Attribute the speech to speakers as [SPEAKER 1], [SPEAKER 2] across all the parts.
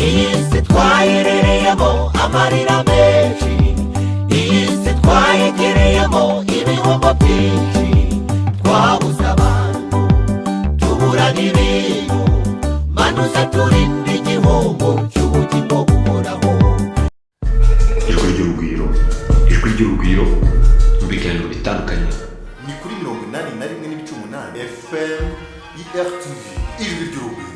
[SPEAKER 1] iyi si twayerereyemo amarira menshi, iyi si twayegereyemo ibihombo byinshi, twabuze abantu tubura n'ibintu, manuza turinde igihombo cy'ubugingo buhoraho.
[SPEAKER 2] Ijwi ry'urugwiro, ijwi ry'urugwiro mu biganiro bitandukanye.
[SPEAKER 3] Ni kuri 81.8 FM IRTV, ijwi ry'urugwiro.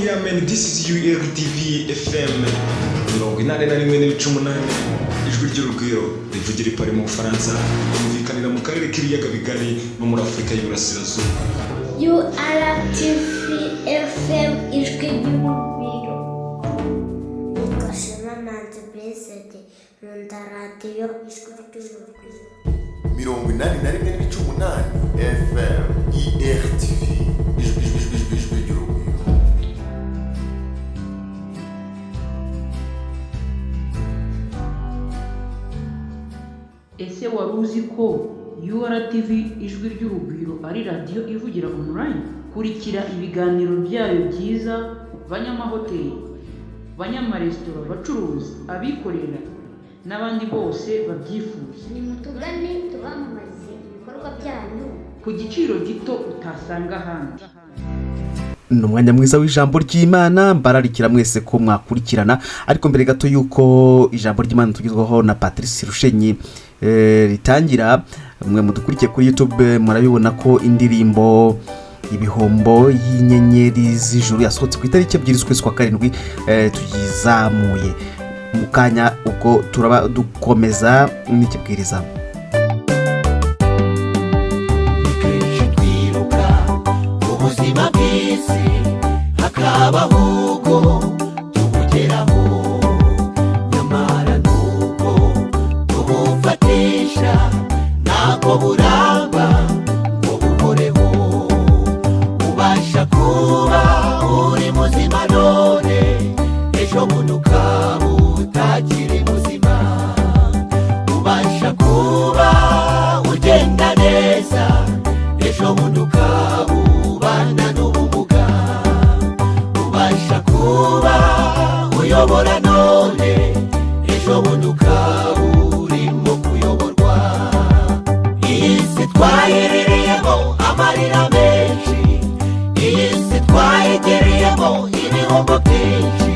[SPEAKER 2] Yamen, this is IRTV FM 81.8 ijwi ry'urugwiro rivugira i Paris mu Bufaransa, kumvikanira mu karere k'ibiyaga bigari no muri Afurika y'Iburasirazuba.
[SPEAKER 4] IRTV FM ijwi ry'urugwiro. Ukashema nanze besede munda radio ijwi ry'urugwiro.
[SPEAKER 3] 81.8 FM IRTV, ijwi ry'urugwiro.
[SPEAKER 5] Ese wari uzi ko URTV ijwi ry'urugwiro ari radio ivugira online? Kurikira ibiganiro byayo byiza, banyamahoteli, banyamaresitora, abacuruzi, abikorera n'abandi bose babyifuza.
[SPEAKER 4] Nimutugane tubamamaze ibikorwa byanyu
[SPEAKER 5] ku giciro gito utasanga ahandi.
[SPEAKER 6] Numwanya mwiza w'ijambo ry'Imana, mbararikira mwese ko mwakurikirana, ariko mbere gato yuko ijambo ry'Imana tugizweho na Patrice Rushenyi ritangira, mwe mudukurikiye kuri YouTube murabibona ko indirimbo ibihombo y'inyenyeri z'ijuru yasohotse ku itariki 2 z'ukwezi kwa 7 tuyizamuye. Mukanya ubwo turaba dukomeza n'ikibwiriza.
[SPEAKER 1] Twiruka ubuzima bw'isi hakabaho ubwo tubugeraho, nyamara nuko tubufatisha ntabwo buramba ngo buhoreho. Ubasha kuba uri muzima none, ejo bundi ukaba utakiri muzima. Ubasha kuba ugenda neza, ejo bundi ukaba ubana n'ubumuga. Ubasha kuba uyobora none, ejo bundi ukaba urimo kuyoborwa. Iyi si twayerereyemo amarira menshi, iyi si twayegereyemo ibihombo byinshi,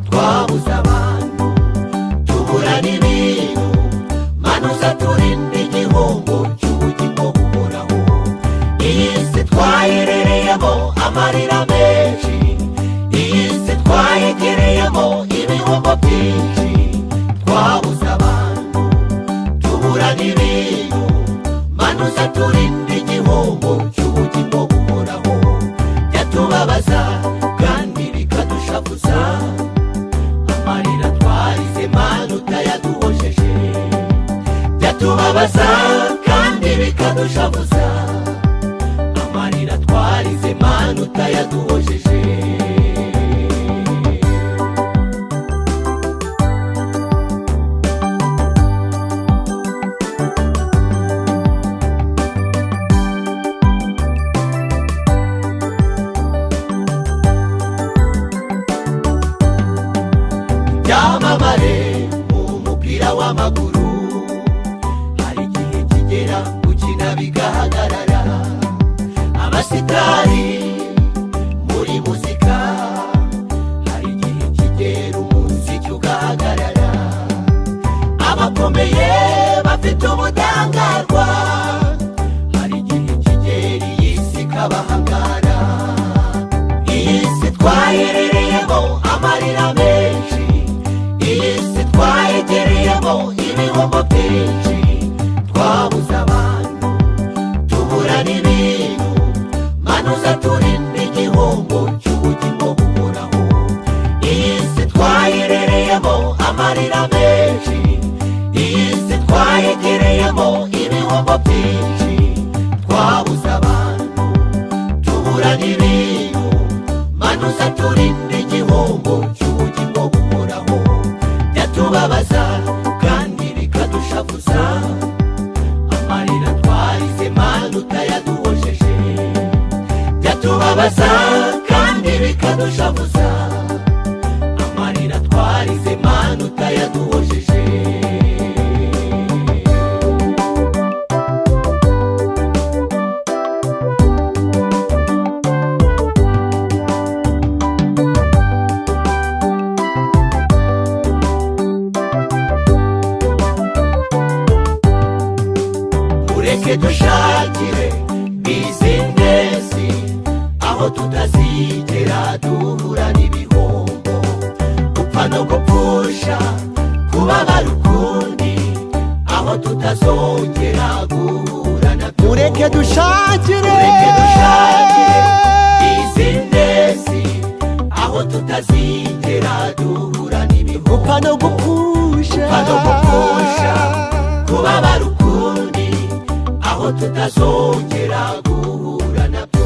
[SPEAKER 1] twabuze abantu tubura n'ibintu, manuza turinde igihombo cy'ubugingo buhoraho. Iyi si twayerereyemo amarira menshi, iyi si twayegereyemo ibihombo byinshi, twabuze abantu tubura n'ibintu, manuza turinde igihombo cy'ubugingo buhoraho. Byatubabaza kandi bikadushavuza, amarira twarize Mana utayaduhojeje. Byatubabaza kandi bikadushavuza, amarira twarize Mana utayaduhojeje. Byamamare mu mupira w'amaguru, hari igihe kigera gukina bigahagarara. Abasitari muri muzika, hari igihe kigera umuziki ugahagarara. Abakomeye bafite ubudahangarwa, hari igihe kigera iyi si ikabahangara. Iyi si twayerereyemo amarira menshi, iyi si twayegereyemo ibihombo byinshi, twabuze abantu tubura n'ibintu, manuza turinde igihombo cy'ubugingo buhoraho. Iyi si twayerereyemo amarira menshi, iyi si twayegereyemo ibihombo byinshi, twabuze abantu tubura n'ibintu, manuza turinde turinde igihombo cy'ubugingo buhoraho. Byatubabaza kandi bikadushavuza, amarira twarize Mana utayaduhojeje. Byatubabaza kandi bikadushavuza, amarira twarize Mana utayaduhojeje. Mureke dushakire bizinesi aho tutazigera duhura n'ibihombo, gupfa no gupfusha, kubabara ukundi aho tutazongera guhura nabyo.
[SPEAKER 7] Mureke dushakire
[SPEAKER 1] bizinesi aho tutazigera duhura n'ibihombo,
[SPEAKER 7] gupfa no gupfusha,
[SPEAKER 1] kubabara ukundi aho tutazongera guhura nabyo.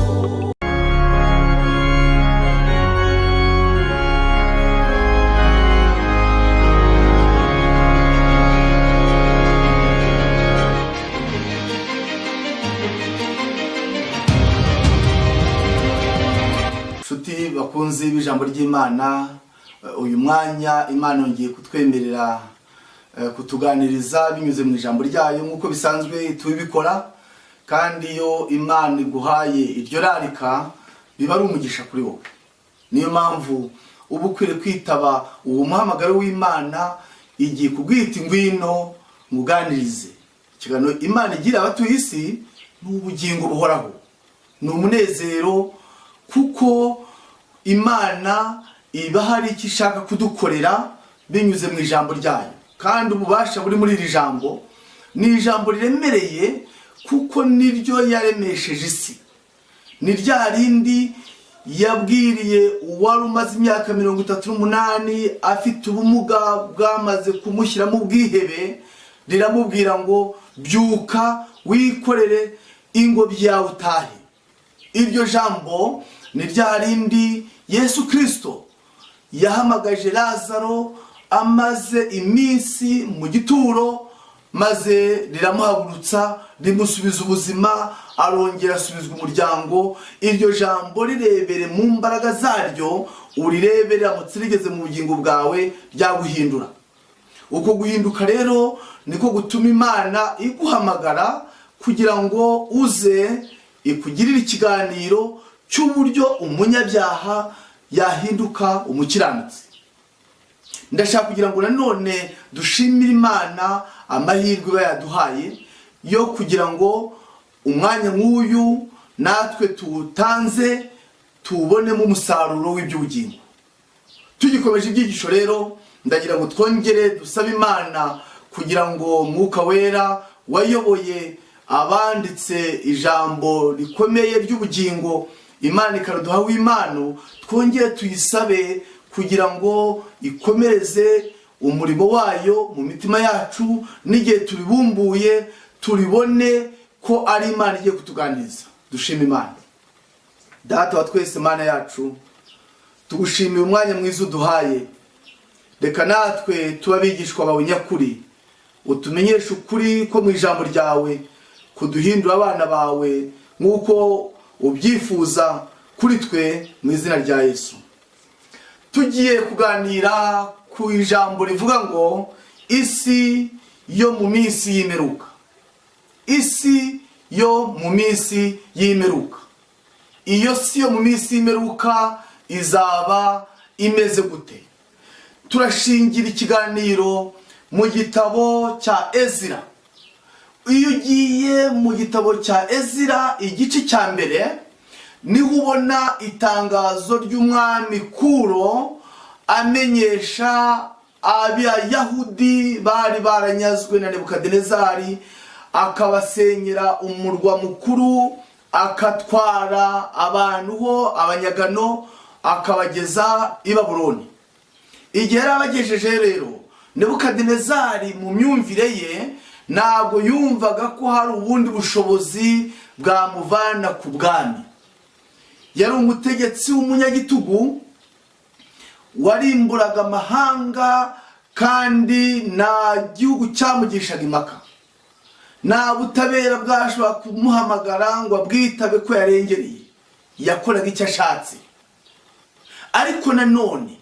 [SPEAKER 8] Nshuti bakunzi b'ijambo ry'Imana, uyu mwanya Imana yongeye kutwemerera kutuganiriza binyuze mu ijambo ryayo nk'uko bisanzwe tubikora, kandi iyo Imana iguhaye iryo rarika biba ari umugisha kuri wowe. Niyo mpamvu uba ukwiriye kwitaba uwo muhamagaro w'Imana igiye kubwita ingwino muganirize. Ikiganiro Imana igira abatuye isi ni ubugingo buhoraho, ni umunezero, kuko Imana iba hari icyo ishaka kudukorera binyuze mu ijambo ryayo. Kandi ububasha buri muri iri jambo ni ijambo riremereye, kuko niryo yaremesheje isi. Ni rya rindi yabwiriye uwari umaze imyaka 38 afite ubumuga bwamaze kumushyiramo ubwihebe, riramubwira ngo byuka wikorere ingobyi yawe utahe. Iryo jambo ni rya rindi Yesu Kristo yahamagaje Lazaro amaze iminsi mu gituro, maze riramuhagurutsa rimusubiza ubuzima, arongera asubizwa umuryango. Iryo jambo rirebere mu mbaraga zaryo, urirebere ramutse rigeze mu bugingo bwawe ryaguhindura. Uko guhinduka rero niko gutuma Imana iguhamagara kugira ngo uze ikugirire ikiganiro cy'uburyo umunyabyaha yahinduka umukiranutsi. Ndashaka kugira ngo nanone dushimire Imana amahirwe bayaduhaye yo kugira ngo umwanya nk'uyu natwe tuwutanze tubonemo umusaruro w'iby'ubugingo. Tugikomeje ibyigisho rero, ndagira ngo twongere dusabe Imana kugira ngo Mwuka Wera wayoboye abanditse ijambo rikomeye ry'ubugingo Imana ikaruduha w'Imana, twongere tuyisabe kugira ngo ikomereze umurimo wayo mu mitima yacu, n'igihe turibumbuye turibone ko ari Imana igiye kutuganiriza. Dushime Imana. Data wa twese, Mana yacu, tugushimiye umwanya mwiza uduhaye. Reka natwe tubabigishwa bawe nyakuri, utumenyeshe ukuri ko mu ijambo ryawe, kuduhindura abana bawe nk'uko ubyifuza kuri twe, mu izina rya Yesu. Tugiye kuganira ku ijambo rivuga ngo isi yo mu minsi y'imperuka. Isi yo mu minsi y'imperuka. Iyo si yo mu minsi y'imperuka izaba imeze gute? Turashingira ikiganiro mu gitabo cya Ezira. Iyo ugiye mu gitabo cya Ezira igice cya mbere, niho ubona itangazo ry'umwami Kuro amenyesha Abayahudi bari baranyazwe na Nebukadinezari, akabasenyera umurwa mukuru, akatwara abantu ho abanyagano, akabageza i Babuloni. Igihe yarabagejeje rero, Nebukadinezari mu myumvire ye ntabwo yumvaga ko hari ubundi bushobozi bwamuvana ku bwami. Yari umutegetsi w'umunyagitugu, warimburaga amahanga kandi nta gihugu cyamugishaga impaka, nta butabera bwashobora kumuhamagara ngo abwitabe ko yarengereye, yakoraga icyo ashatse. ariko nanone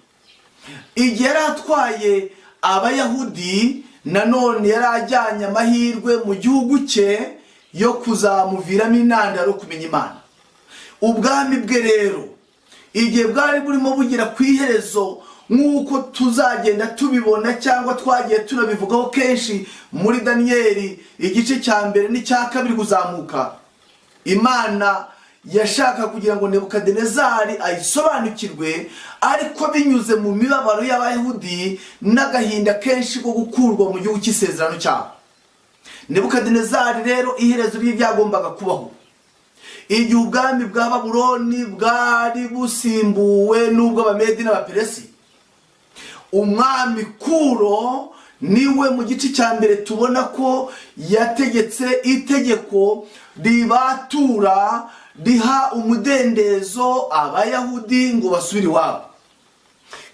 [SPEAKER 8] igihe yari atwaye abayahudi, nanone yari ajyanye amahirwe mu gihugu cye yo kuzamuviramo intandaro yo kumenya Imana. Ubwami bwe rero igihe bwari burimo bugira ku iherezo, nk'uko tuzagenda tubibona cyangwa twagiye tunabivugaho kenshi muri Daniyeli igice cya mbere n'icya kabiri kuzamuka, Imana yashaka kugira ngo Nebukadinezari ayisobanukirwe, ariko binyuze mu mibabaro y'abayahudi n'agahinda kenshi ko gukurwa mu gihugu cy'isezerano cyabo. Nebukadinezari rero iherezo rye ryagombaga kubaho igihe ubwami bwa Babuloni bwari busimbuwe n'ubw'Abamedi n'Abaperesi. Umwami Kuro niwe mu gice cya mbere tubona ko yategetse itegeko ribatura, riha umudendezo abayahudi ngo basubire iwabo,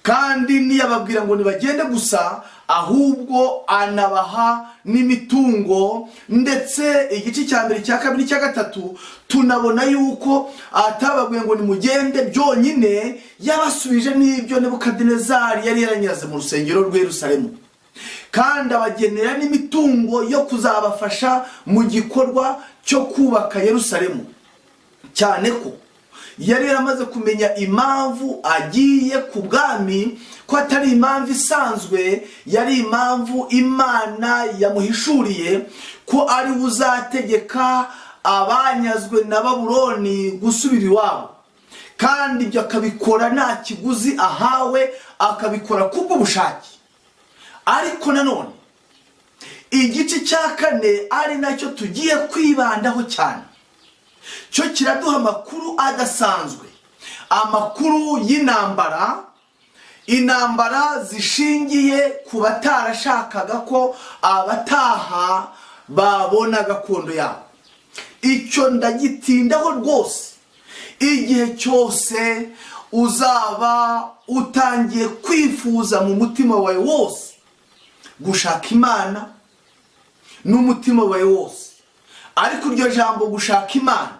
[SPEAKER 8] kandi ntiyababwira ngo nibagende gusa, ahubwo anabaha n'imitungo. Ndetse igice cya mbere, cya kabiri, cya gatatu tunabona yuko atababwiye ngo nimugende byonyine, yabasubije n'ibyo Nebukadinezari yari yaranyaze mu rusengero rw'i Yerusalemu, kandi abagenera n'imitungo yo kuzabafasha mu gikorwa cyo kubaka Yerusalemu, cyane ko yari yaramaze kumenya impamvu agiye ku bwami, ko atari impamvu isanzwe, yari impamvu Imana yamuhishuriye ko ari uzategeka abanyazwe na Babuloni gusubira iwabo, kandi ibyo akabikora nta kiguzi ahawe, akabikora kubw'ubushake. Ariko nanone igice cya kane ari nacyo tugiye kwibandaho cyane, cyo kiraduha amakuru adasanzwe, amakuru y'intambara, intambara zishingiye ku batarashakaga ko abataha babona gakondo yabo. Icyo ndagitindaho rwose. Igihe cyose uzaba utangiye kwifuza mu mutima wawe wose gushaka Imana n'umutima wawe wose, ariko iryo jambo gushaka Imana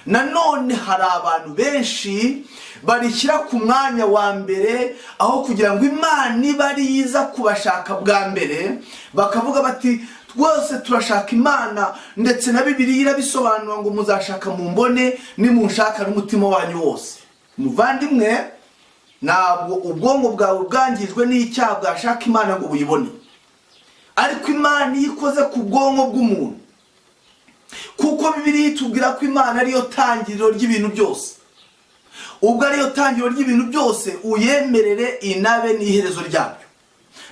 [SPEAKER 8] nanone hari abantu benshi barishyira ku mwanya wa mbere, aho kugira ngo Imana ibe ari yiza kubashaka bwa mbere, bakavuga bati rwose turashaka Imana, ndetse na Bibiliya irabisobanura ngo muzashaka mu mbone nimunshaka n'umutima wanyu wose. Muvandimwe, ntabwo ubwonko bwawe bwangijwe n'icyaha bwashaka Imana ngo buyibone, ariko Imana iyo ikoze ku bwonko bw'umuntu, kuko Bibiliya itubwira ko Imana ariyo tangiriro ry'ibintu byose. Ubwo ariyo tangiriro ry'ibintu byose, uyemerere inabe n'iherezo ryabyo.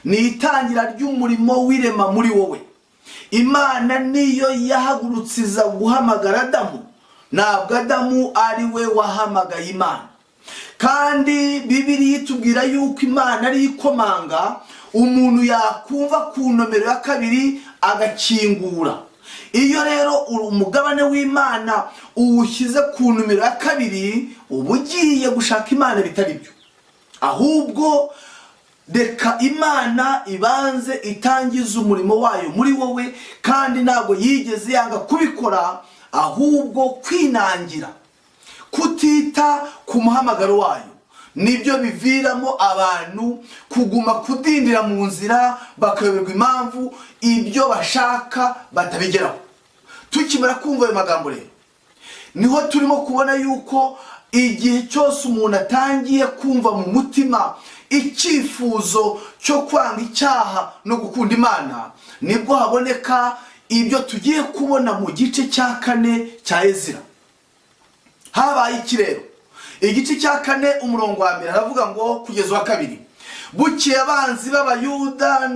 [SPEAKER 8] Ni itangira ry'umurimo w'irema muri wowe. Imana niyo yahagurutsiza guhamagara Adamu, ntabwo Adamu ari we wahamagaye Imana. Kandi Bibiliya itubwira yuko Imana ari ikomanga, umuntu yakumva ku nomero ya kabiri agakingura. Iyo rero umugabane w'Imana uwushyize ku nomero ya kabiri, uba ugiye gushaka Imana bitari byo. Ahubwo reka Imana ibanze itangiza umurimo wayo muri wowe, kandi ntabwo yigeze yanga kubikora, ahubwo kwinangira, kutita ku muhamagaro wayo, nibyo biviramo abantu kuguma kudindira mu nzira, bakayoberwa impamvu ibyo bashaka batabigeraho. Tukimara kumva ayo magambo rero, niho turimo kubona yuko igihe cyose umuntu atangiye kumva mu mutima icyifuzo cyo kwanga icyaha no gukunda Imana, nibwo haboneka ibyo tugiye kubona mu gice cya kane cya Ezira. Habaye iki rero? Igice cya kane umurongo wa mbere haravuga ngo kugeza wa kabiri, bukeye abanzi b'Abayuda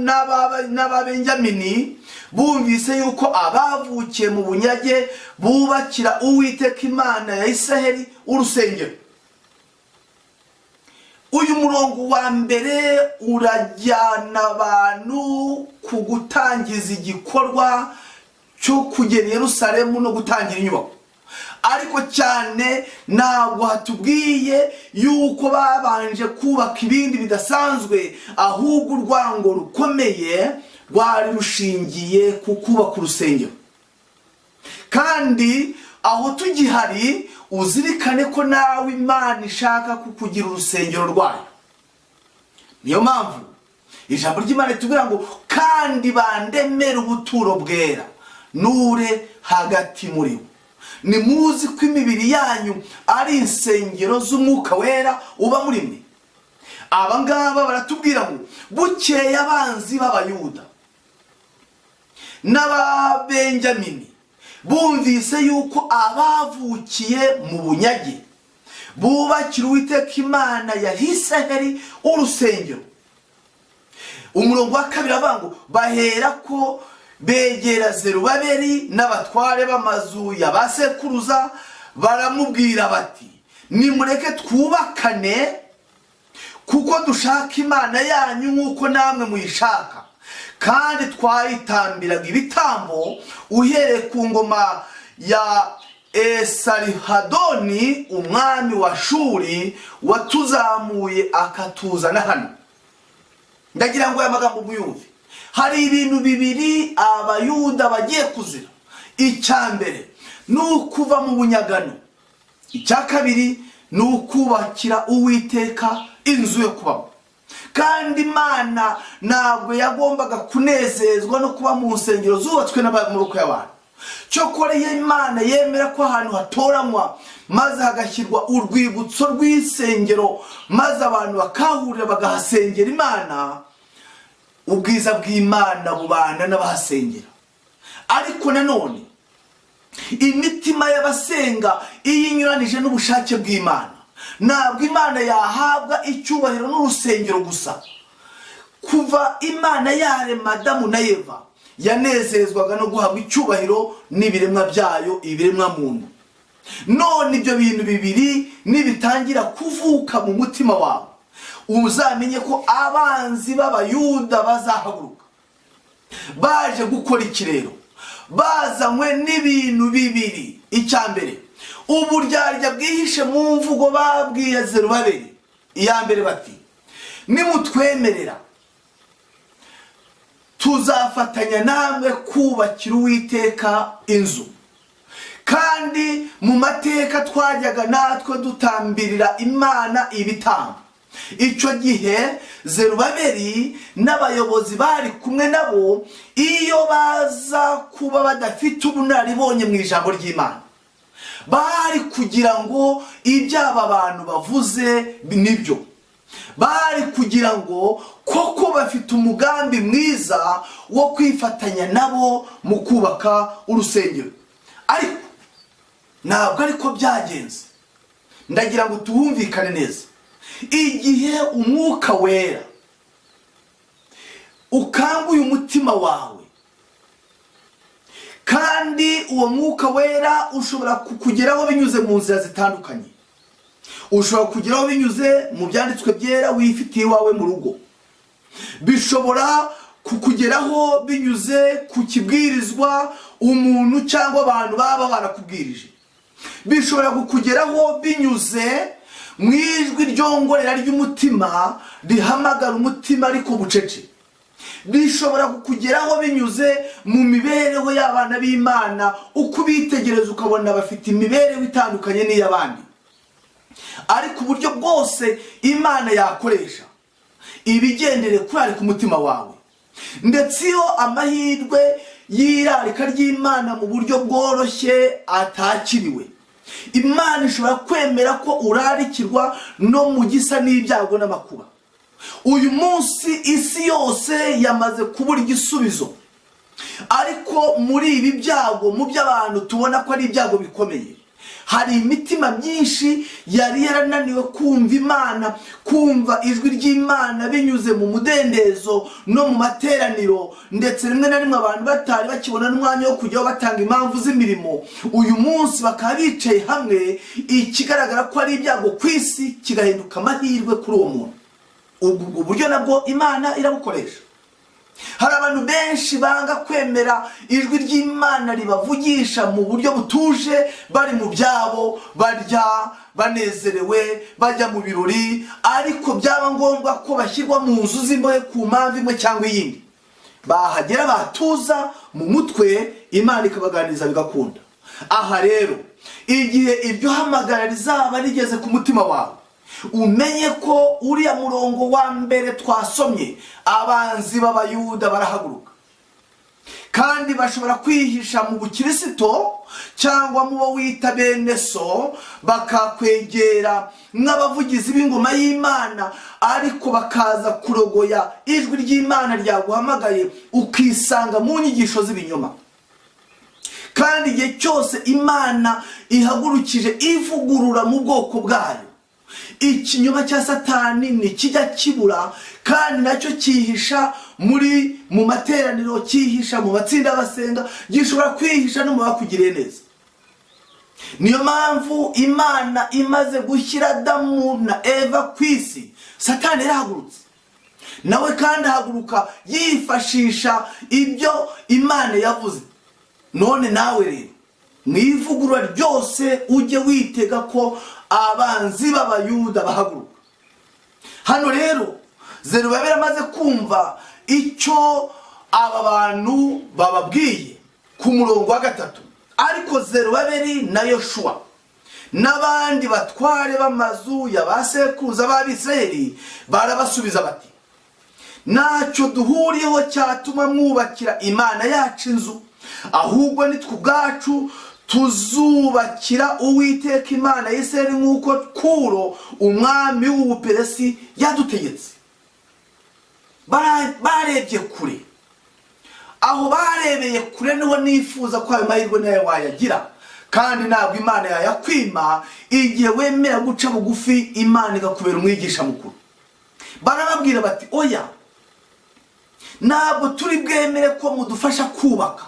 [SPEAKER 8] n'Ababenjamini bumvise yuko abavukiye mu bunyage bubakira Uwiteka Imana ya Isiraheli urusengero. Uyu murongo wa mbere urajyana abantu ku gutangiza igikorwa cyo kugera i Yerusalemu no gutangira inyubako. ariko cyane ntabwo hatubwiye yuko babanje kubaka ibindi bidasanzwe, ahubwo urwango rukomeye rwari rushingiye ku kubaka urusengero. kandi aho tugihari uzirikane ko nawe Imana ishaka kukugira urusengero rwayo. niyo mpamvu ijambo ry'Imana ritubwira ngo kandi bandemere ubuturo bwera nure hagati muri bo. Nimuzi ko imibiri yanyu ari insengero z'umwuka wera uba muri mwe. Aba ngaba baratubwira ngo bukeye abanzi b'Abayuda n'Ababenjamini bumvise yuko abavukiye mu bunyage bubakira Uwiteka Imana ya Isiraheli urusengero. Umurongo wa 2 avuga ngo bahera ko begera Zerubabeli n'abatware b'amazu ya basekuruza baramubwira bati nimureke twubakane kuko dushaka Imana yanyu nk'uko namwe muyishaka, kandi twayitambiraga ibitambo uhereye ku ngoma ya Esarihadoni umwami wa Shuri watuzamuye akatuzana hano. Ndagira ngo aya magambo muyumve. Hari ibintu bibiri Abayuda bagiye kuzira. Icyambere nukuva mu bunyagano, icyakabiri nukubakira Uwiteka inzu yo kubamo. Kandi Imana ntabwo yagombaga kunezezwa no kuba mu nsengero zubatswe n'amaboko y'abantu. Cyokora Imana yemera ko ahantu hatoranywa maze hagashyirwa urwibutso rw'isengero, maze abantu bakahurira bagahasengera Imana, ubwiza bw'Imana bubana n'abahasengera. Ariko nanone imitima y'abasenga iyo inyuranije n'ubushake bw'Imana, ntabwo Imana yahabwa icyubahiro n'urusengero gusa. Kuva Imana yarema Adamu na Eva yanezezwaga no guhabwa icyubahiro n'ibiremwa byayo, ibiremwa muntu. None ibyo bintu bibiri nibitangira kuvuka mu mutima wawe, uzamenye ko abanzi b'Abayuda bazahaguruka. Baje gukora iki rero? Bazanywe n'ibintu bibiri. Icyambere uburyarya bwihishe mu mvugo babwiye Zerubabeli. Iyambere bati nimutwemerera tuzafatanya namwe kubakira Uwiteka inzu, kandi mu mateka twajyaga natwe dutambirira Imana ibitambo. Icyo gihe Zerubabeli n'abayobozi bari kumwe nabo, iyo baza kuba badafite ubunararibonye mu ijambo ry'Imana, bari kugira ngo iby'aba bantu bavuze nibyo. Bari kugira ngo koko bafite umugambi mwiza wo kwifatanya nabo mu kubaka urusengero. Ariko ntabwo ariko byagenze. Ndagira ngo tuhumvikane neza. Igihe umwuka wera ukanguye umutima wawe, kandi uwo mwuka wera ushobora kukugeraho binyuze mu nzira zitandukanye. Ushobora kugeraho binyuze mu byanditswe byera wifitiye iwawe mu rugo. Bishobora kukugeraho binyuze ku kibwirizwa umuntu cyangwa abantu baba barakubwirije. Bishobora kukugeraho binyuze mu ijwi ryongorera ry'umutima rihamagara umutima ariko bucece. Bishobora kukugeraho binyuze mu mibereho y'abana b'Imana, uko bitegereza ukabona bafite imibereho itandukanye n'iy'abandi. Ariko uburyo bwose Imana yakoresha ibigendere kurarika umutima wawe. Ndetse iyo amahirwe y'irarika ry'Imana mu buryo bworoshye atakiriwe, Imana ishobora kwemera ko urarikirwa no mu gisa n'ibyago n'amakuba. Uyu munsi isi yose yamaze kubura igisubizo, ariko muri ibi byago, mu by'abantu tubona ko ari ibyago bikomeye, hari imitima myinshi yari yarananiwe kumva Imana, kumva ijwi ry'Imana binyuze mu mudendezo no mu materaniro, ndetse rimwe na rimwe abantu batari bakibona n'umwanya wo kujyaho batanga impamvu z'imirimo. Uyu munsi bakaba bicaye hamwe, ikigaragara ko ari ibyago ku isi kigahinduka amahirwe kuri uwo muntu. Ubwo buryo nabwo Imana irabukoresha. hari abantu benshi banga kwemera ijwi ry'Imana ribavugisha mu buryo butuje, bari mu byabo, barya banezerewe, bajya mu birori, ariko byaba ngombwa ko bashyirwa mu nzu z'imbohe ku mpamvu imwe cyangwa iyindi. Bahagera batuza mu mutwe, Imana ikabaganiriza bigakunda. Aha rero igihe iryo hamagara rizaba rigeze ku mutima wawe, umenye ko uriya murongo wa mbere twasomye, abanzi b'Abayuda barahaguruka kandi bashobora kwihisha mu bukirisito cyangwa mu bo wita bene so, bakakwegera nk'abavugizi b'ingoma y'Imana, ariko bakaza kurogoya ijwi ry'Imana ryaguhamagaye, ukisanga mu nyigisho z'ibinyoma. Kandi igihe cyose Imana ihagurukije ivugurura mu bwoko bwayo, ikinyoma cya Satani nikijya kibura, kandi nacyo cyihisha mu materaniro, cyihisha mu matsinda y'abasenga, gishobora kwihisha no mu bakugiriye neza. Niyo mpamvu Imana imaze gushyira Adamu na Eva ku isi, Satani yarahagurutse nawe, kandi ahaguruka yifashisha ibyo Imana yavuze. None nawe rero mu ivugurura ryose ujye witega ko abanzi b'Abayuda bahaguruka. Hano rero Zerubabeli amaze kumva icyo aba bantu bababwiye ku murongo wa 3, ariko Zerubabeli na Yoshua n'abandi batware b'amazu y'abasekuruza b'Abisirayeli barabasubiza bati, ntacyo duhuriyeho cyatuma mwubakira Imana yacu inzu, ahubwo nitwe ubwacu tuzubakira Uwiteka Imana y'Isirayeli nk'uko Kuro umwami w'Ubuperesi yadutegetse. Barebye kure. Aho barebeye kure niho nifuza ko ayo mahirwe nawe wayagira, kandi ntabwo Imana yayakwima igihe wemera guca bugufi, Imana igakubera umwigisha mukuru. Barababwira bati, oya, ntabwo turi bwemere ko mudufasha kubaka.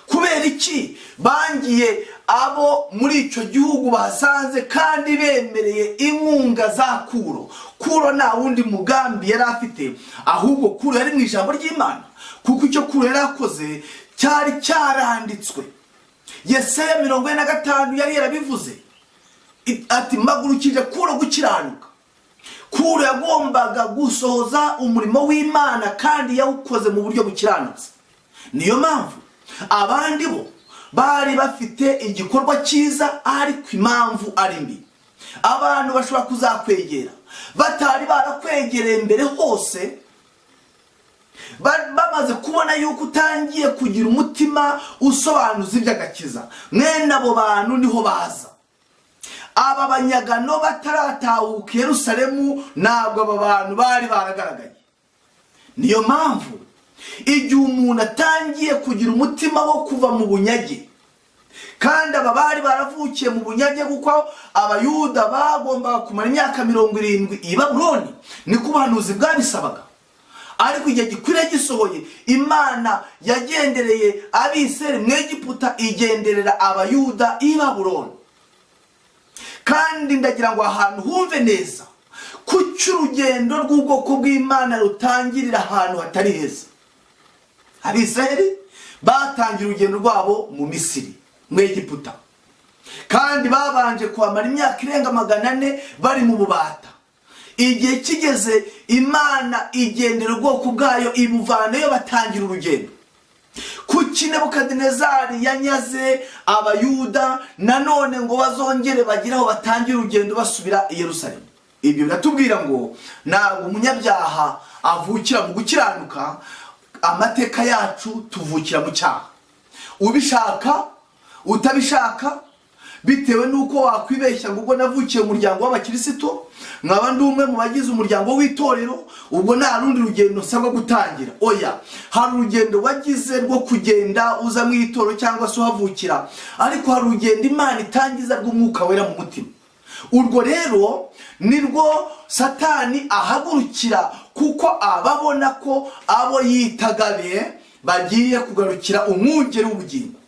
[SPEAKER 8] Kubera iki? Bangiye abo muri icyo gihugu basanze kandi bemereye inkunga za Kuro. Kuro nta wundi mugambi yari afite, ahubwo Kuro yari mu ijambo ry'Imana, kuko icyo Kuro yari akoze cyari cyaranditswe. Yesaya 45 yari yarabivuze ati, mpagurukije Kuro gukiranuka. Kuro yagombaga gusohoza umurimo w'Imana kandi yawukoze mu buryo bukiranutse. Niyo mpamvu abandi bo bari bafite igikorwa cyiza, ariko impamvu ari mbi. Abantu bashobora kuzakwegera batari barakwegereye mbere hose, bamaze kubona yuko utangiye kugira umutima usobanuza iby'agakiza. Mwene abo bantu niho baza. Aba banyagano bataratahuka i Yerusalemu, ntabwo aba bantu bari baragaragaye. Niyo mpamvu igihe umuntu atangiye kugira umutima wo kuva mu bunyage, kandi aba bari baravukiye mu bunyage kuko Abayuda bagombaga kumara imyaka 70 i Babuloni, niko ubuhanuzi bwabisabaga. Ariko igihe gikwiriye gisohoye, Imana yagendereye Abisirayeli mu Egiputa, igenderera Abayuda i Babuloni. Kandi ndagira ngo ahantu humve neza kuki urugendo rw'ubwoko bw'Imana rutangirira ahantu hatari heza. Abisirayeli batangira urugendo rwabo mu Misiri, mu Egiputa, kandi babanje kuhamara imyaka irenga 400 bari mu bubata. Igihe kigeze, Imana igendera ubwoko bwayo ibuvanayo, batangira urugendo. Kuki Nebukadinezari yanyaze Abayuda, nanone ngo bazongere bagiraho batangira urugendo basubira i Yerusalemu. Ibyo biratubwira ngo ntabwo umunyabyaha avukira mu gukiranuka, amateka yacu tuvukira mu cyaha. Ubishaka utabishaka, bitewe nuko wakwibeshya ngo ubwo navukiye mu muryango w'Abakirisito, nkaba ndi umwe mu bagize umuryango w'itorero, ubwo nta rundi rugendo nsabwa gutangira. Oya, hari urugendo wagize rwo kugenda uza mu itorero cyangwa se uhavukira, ariko hari urugendo Imana itangiza rw'Umwuka Wera mu mutima. Urwo rero nirwo Satani ahagurukira, kuko ababona ko abo yitagabe bagiye kugarukira umwungeri w'ubugingo,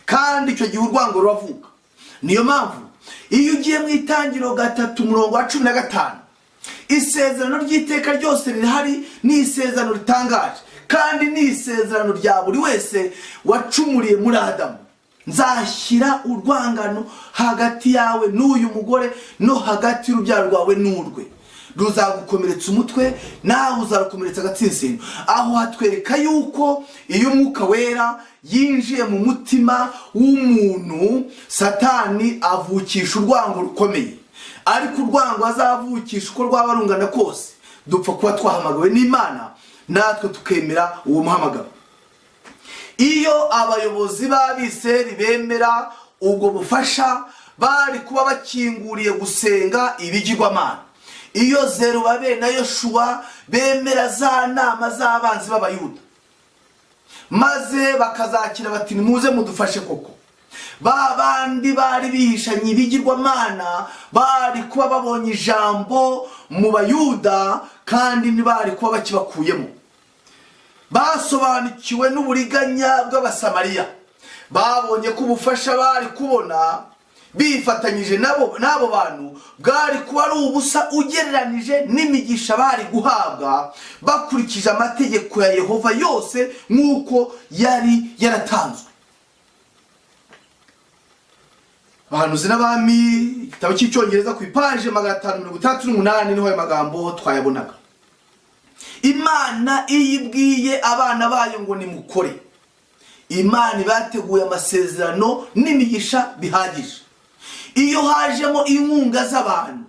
[SPEAKER 8] kandi icyo gihe urwango ruravuka. Niyo mpamvu iyo ugiye mu Itangiriro 3:15, isezerano ry'iteka ryose rihari ni isezerano ritangaje, kandi ni isezerano rya buri wese wacumuriye muri Adamu. Nzashyira urwangano hagati yawe n'uyu mugore no hagati y'urubyaro rwawe n'urwe, ruzagukomeretsa umutwe nawe uzarukomeretsa agatsinsino. Aho hatwereka yuko iyo umwuka wera yinjiye mu mutima w'umuntu, Satani avukisha urwango rukomeye, ariko urwango azavukisha uko rwaba rungana kose dupfa kuba twahamagawe n'Imana natwe tukemera uwo muhamagaro. Iyo abayobozi b'Abisirayeli bemera ubwo bufasha, bari kuba bakinguriye gusenga ibigirwamana. Iyo Zerubabeli na Yoshuwa bemera za nama z'abanzi b'Abayuda, maze bakazakira bati nimuze mudufashe koko, ba bandi bari bihishanye ibigirwamana bari kuba babonye ijambo mu Bayuda kandi ntibari kuba bakibakuyemo. Basobanukiwe n'uburiganya bw'Abasamariya, babonye ko ubufasha bari kubona bifatanyije n'abo bantu bwari kuba ari ubusa ugereranije n'imigisha bari guhabwa bakurikije amategeko ya Yehova yose nk'uko yari yaratanzwe. Abahanuzi n'Abami, igitabo cy'icyongereza ku ipaje 568 niho ayo magambo twayabonaga. Imana iyibwiye abana bayo ngo nimukore, Imana ibateguye amasezerano n'imigisha bihagije. Iyo hajemo inkunga z'abantu,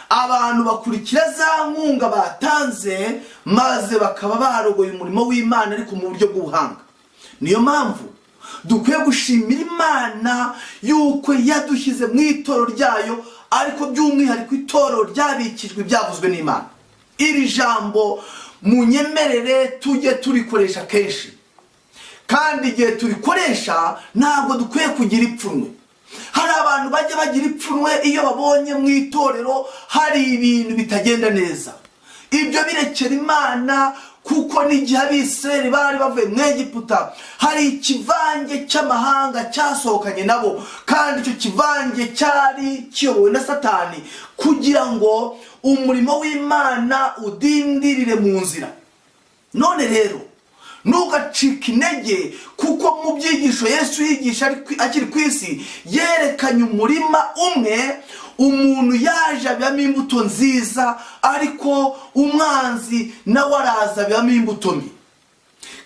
[SPEAKER 8] abantu bakurikira za nkunga batanze, maze bakaba barogoye umurimo w'Imana ariko mu buryo bw'ubuhanga. Niyo mpamvu dukwiye gushimira Imana yuko yadushyize mu itorero ryayo, ariko by'umwihariko itorero ryabikijwe ibyavuzwe n'Imana. Iri jambo munyemerere tujye turikoresha kenshi, kandi igihe turikoresha ntabwo dukwiye kugira ipfunwe. Hari abantu bajya bagira ipfunwe iyo babonye mu itorero hari ibintu bitagenda neza. Ibyo birekera Imana, kuko n'igihe Abisirayeli bari bavuye mu Egiputa hari ikivange cy'amahanga cyasohokanye nabo, kandi icyo kivange cyari kiyobowe na Satani kugira ngo umurimo w'Imana udindirire mu nzira. None rero ntugacike intege, kuko mu byigisho Yesu yigisha akiri ku isi yerekanye umurima umwe, umuntu yaje abiyamo imbuto nziza, ariko umwanzi nawe araza abiyamo imbuto mbi.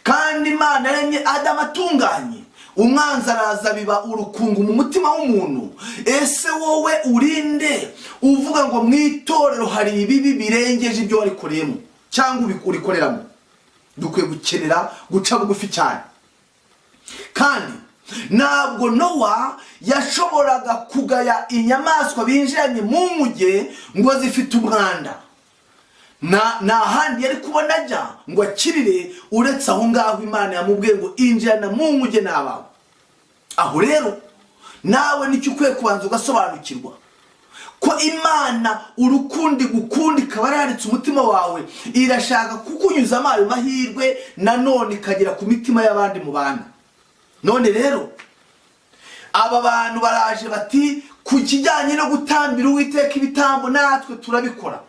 [SPEAKER 8] Kandi Imana yaremye Adamu atunganye, umwanzi araza biba urukungu mu mutima w'umuntu. Ese wowe urinde uvuga ngo mu itorero hari ibibi birengeje ibyo warikoreyemo cyangwa urikoreramo? Dukwiye gukenera guca bugufi cyane. Kandi ntabwo Nowa yashoboraga kugaya inyamaswa binjiranye mu nkuge ngo zifite umwanda. Nta handi yari kubona ajya ngo akirire uretse aho ngaho Imana yamubwiye ngo injirana mu nkuge n'abawe. Aho rero nawe nicyo ukwiye kubanza ugasobanukirwa ko Imana urukundi gukunda ikaba yaritse umutima wawe, irashaka kukunyuzamo ayo mahirwe nanone ikagera ku mitima y'abandi mu bana. None rero aba bantu baraje bati ku kijyanye no gutambira Uwiteka ibitambo natwe turabikora,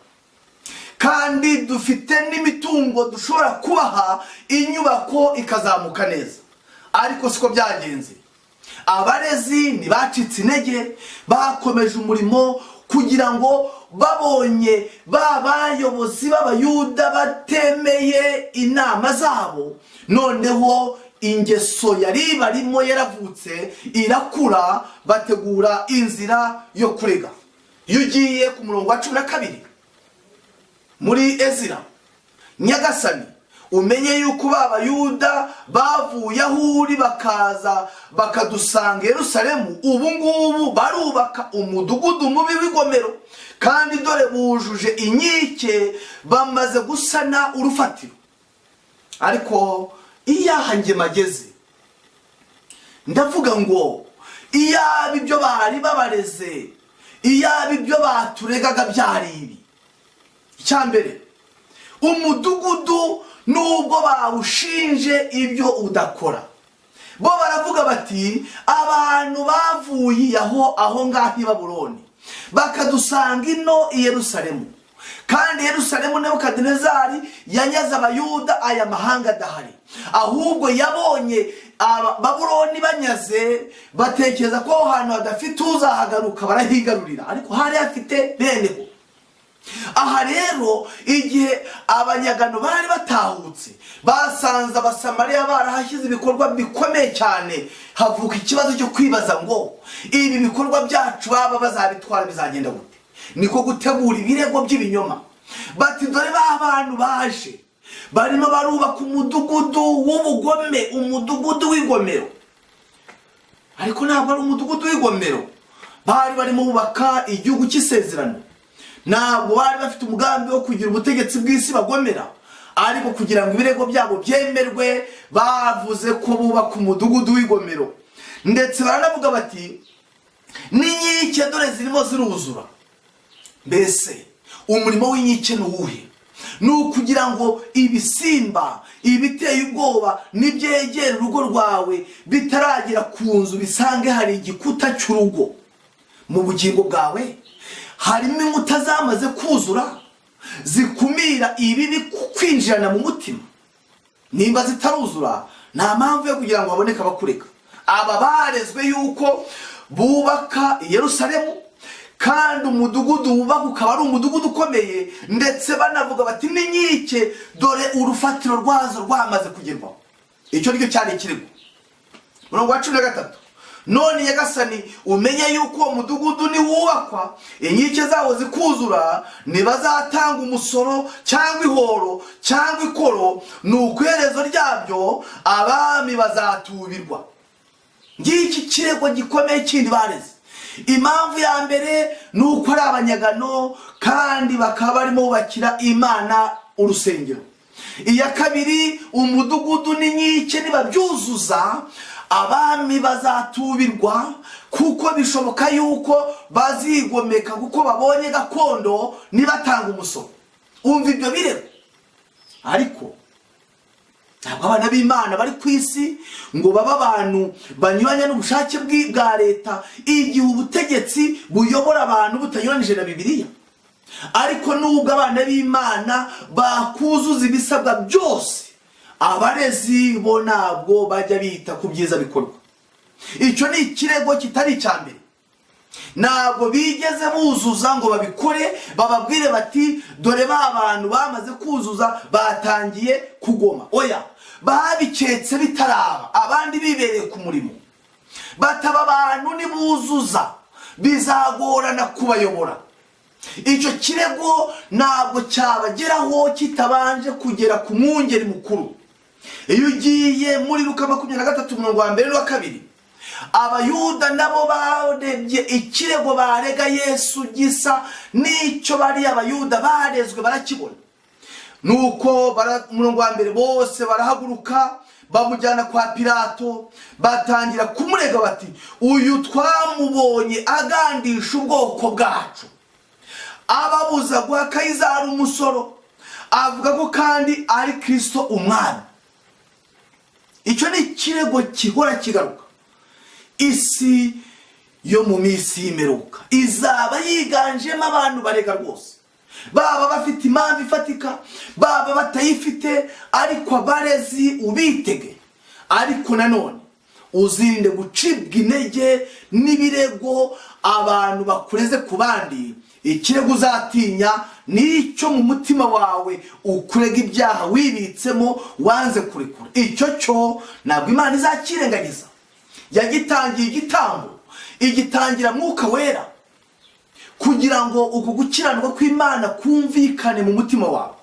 [SPEAKER 8] kandi dufite n'imitungo dushobora kubaha inyubako ikazamuka neza. Ariko siko byagenze. Abarezi ntibacitse intege, bakomeje umurimo kugira ngo babonye bayobozi b'Abayuda batemeye inama zabo, noneho ingeso yari barimo yaravutse irakura, bategura inzira yo kurega. Iyo ugiye ku murongo wa 12 muri Ezira, Nyagasani umenye yuko b'Abayuda bavuye aho uri bakaza bakadusanga Yerusalemu, ubu ngubu barubaka umudugudu mubi w'igomero, kandi dore bujuje inkike, bamaze gusana urufatiro. Ariko iyaha njye mageze, ndavuga ngo iyaba ibyo bari babareze, iyaba ibyo baturegaga byari ibi. Icyambere, umudugudu nubwo bawushinje ibyo udakora, bo baravuga bati abantu bavuye aho ngaho i Babuloni bakadusanga ino i Yerusalemu, kandi Yerusalemu Nebukadinezari yanyaze abayuda aya mahanga adahari, ahubwo yabonye Babuloni banyaze batekereza ko aho hantu hadafite uzahagaruka barahigarurira, ariko hari hafite beneho. Aha rero igihe abanyagano bari batahutse basanze abasamariya barahashyize ibikorwa bikomeye cyane, havuka ikibazo cyo kwibaza ngo ibi bikorwa byacu baba bazabitwara bizagenda gute? Niko gutegura ibirego by'ibinyoma bati dore ba bantu baje barimo barubaka umudugudu w'ubugome, umudugudu w'igomero. Ariko ntabwo ari umudugudu w'igomero, bari barimo bubaka igihugu cy'isezerano. Ntabwo bari bafite umugambi wo kugira ubutegetsi bw'isi bagomera, ariko kugira ngo ibirego byabo byemerwe bavuze ko bubaka umudugudu w'igomero. Ndetse baranavuga bati n'inkike dore zirimo ziruzura. Mbese umurimo w'inkike ni uwuhe? Ni ukugira ngo ibisimba, ibiteye ubwoba n'ibyegera urugo rwawe bitaragera ku nzu bisange hari igikuta cy'urugo. Mu bugingo bwawe harimo inkuta zamaze kuzura zikumira ibibi kwinjirana mu mutima. Nimba zitaruzura nta mpamvu yo kugira ngo baboneke abakureka. Aba barezwe yuko bubaka i Yerusalemu, kandi umudugudu wubaka ukaba ari umudugudu ukomeye, ndetse banavuga bati n'inkike dore urufatiro rwazo rwamaze kugerwaho. Icyo nicyo cyari ikirego. Murongo wa 13, none Nyagasani umenye yuko uwo mudugudu niwubakwa inkike zawo zikuzura, ntibazatanga umusoro cyangwa ihoro cyangwa ikoro, nuko iherezo ryabyo abami bazatubirwa. Ngiki kirego gikomeye kindi bareze. Impamvu ya mbere ni uko ari abanyagano kandi bakaba barimo bubakira Imana urusengero. Iya kabiri, umudugudu n'inkike nibabyuzuza abami bazatubirwa, kuko bishoboka yuko bazigomeka kuko babonye gakondo nibatanga umusoro. Umva ibyo birego. Ariko ntabwo abana b'Imana bari ku isi ngo baba abantu banyuranya n'ubushake bwa leta igihe ubutegetsi buyobora abantu butanyuranije na Bibiliya. Ariko nubwo abana b'Imana bakuzuza ibisabwa byose, abarezi bo ntabwo bajya bita ku byiza bikorwa. Icyo ni ikirego kitari icya mbere. Ntabwo bigeze buzuza ngo babikore bababwire bati dore ba bantu bamaze kuzuza batangiye kugoma. Oya, babiketse bitaraba, abandi bibereye ku murimo. Bataba abantu nibuzuza bizagorana kubayobora. Icyo kirego ntabwo cyabageraho kitabanje kugera ku mwungeri mukuru. Iyo ugiye muri Luka 23:1-2, abayuda nabo barebye ikirego barega Yesu gisa n'icyo bari abayuda barezwe barakibona. Nuko umurongo wa mbere bose barahaguruka bamujyana kwa Pilato, batangira kumurega bati uyu twamubonye agandisha ubwoko bwacu, ababuza guha Kayizari umusoro, avuga ko kandi ari Kristo umwami. Icyo ni ikirego gihora kigaruka. Isi yo mu minsi y'imperuka izaba yiganjemo abantu barega rwose, baba bafite impamvu ifatika baba batayifite, ariko abarezi ubitege. Ariko nanone uzirinde gucibwa intege n'ibirego abantu bakureze ku bandi. Ikirego uzatinya nicyo mu mutima wawe ukurega ibyaha wibitsemo wanze kurekura. Icyo cyo ntabwo Imana izakirengagiza. Yagitangiye igitambo, igitangira Mwuka Wera, kugira ngo uku gukiranirwa kw'Imana kumvikane mu mutima wawe.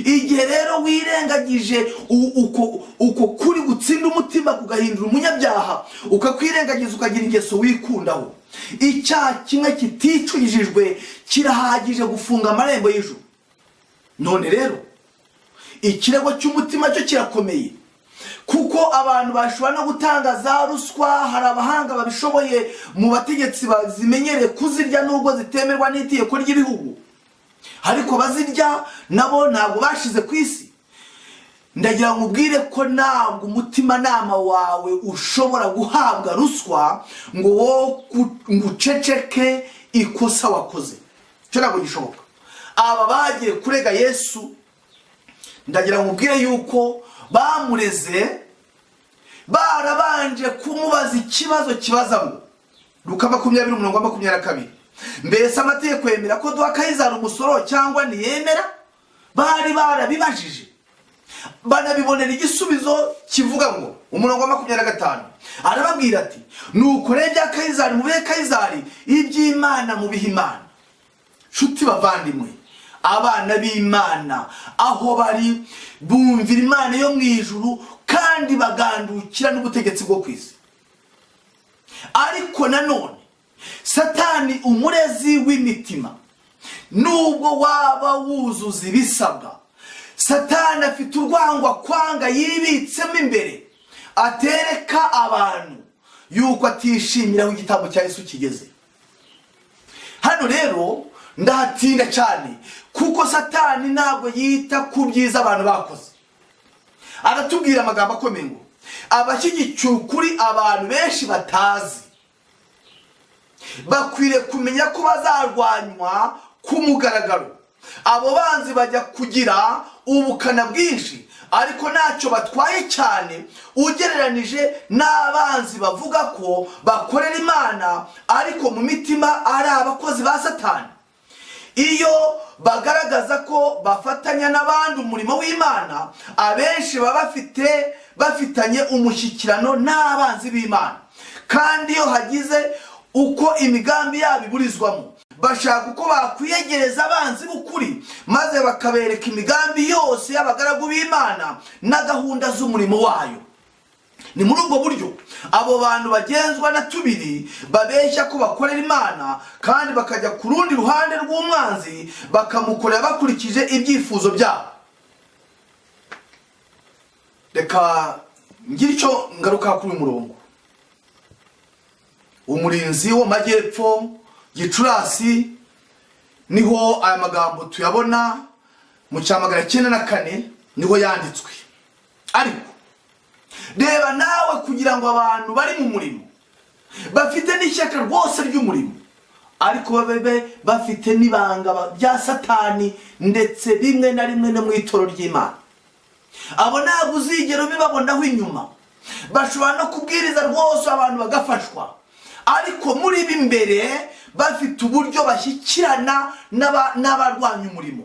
[SPEAKER 8] Igihe rero wirengagije uko kuri gutsinda umutima kugahindura umunyabyaha, ukakwirengagiza ukagira ingeso wikundaho, icyaha kimwe kiticujijwe kirahagije gufunga amarembo y'ijuru. None rero ikirego cy'umutima cyo kirakomeye, kuko abantu bashobora no gutanga za ruswa. Hari abahanga babishoboye mu bategetsi bazimenyereye kuzirya nubwo zitemerwa n'itegeko ry'ibihugu, ariko bazirya nabo ntabwo bashize ku isi. Ndagira ngo ubwire ko ntabwo umutimanama wawe ushobora guhabwa ruswa ngo wo nguceceke ikosa wakoze. Cyo ntabwo gishoboka. aba bagiye kurega Yesu, ndagira ngo ubwire yuko bamureze barabanje kumubaza ikibazo kibaza ngo Luka 20:22, mbese amategeko yemera ko duha Kayizari umusoro cyangwa ntiyemera? Bari barabibajije, banabibonera igisubizo kivuga ngo 25 arababwira ati nuko rero ibya Kayizari mubihe Kayizari, iby'Imana mubihe Imana. Nshuti bavandimwe, abana b'Imana aho bari bumvira Imana yo mu ijuru kandi bagandukira n'ubutegetsi bwo kwisi. Ariko nanone Satani umurezi w'imitima, nubwo waba wuzuza ibisabwa, Satani afite urwangwa kwanga yibitsemo imbere, atereka abantu yuko atishimira aho igitabo cya Yesu kigeze. Hano rero ndahatinda cyane kuko Satani ntabwo yita ku byiza abantu bakoze. Aratubwira amagambo akomeye ngo abashyigikiye ukuri abantu benshi batazi bakwiriye kumenya ko bazarwanywa ku mugaragaro. Abo banzi bajya kugira ubukana bwinshi ariko ntacyo batwaye cyane ugereranije n'abanzi bavuga ko bakorera Imana ariko mu mitima ari abakozi ba Satani. Iyo bagaragaza ko bafatanya n'abandi umurimo w'Imana, abenshi baba bafitanye umushyikirano n'abanzi b'Imana, kandi iyo hagize uko imigambi yabo iburizwamo, bashaka uko bakwiyegereza abanzi b'ukuri maze bakabereka imigambi yose y'abagaragu b'Imana na gahunda z'umurimo wayo. Ni muri ubwo buryo abo bantu bagenzwa na tubiri babeshya ko bakorera Imana kandi bakajya ku rundi ruhande rw'umwanzi bakamukorera bakurikije ibyifuzo byabo. Reka ngire icyo ngaruka kuri uyu murongo. Umurinzi wo majyepfo Gicurasi niho aya magambo tuyabona mu cyamagara 94 niho yanditswe. Ariko reba nawe kugira ngo abantu bari mu murimo bafite n'ishyaka rwose ry'umurimo ariko babe bafite n'ibanga bya Satani ndetse rimwe na rimwe no mu itoro ry'Imana, abo ntabwo uzigera bibabonaho inyuma. Bashobora no kubwiriza rwose abantu bagafashwa, ariko muri b'imbere bafite uburyo bashyikirana n'abarwanya umurimo.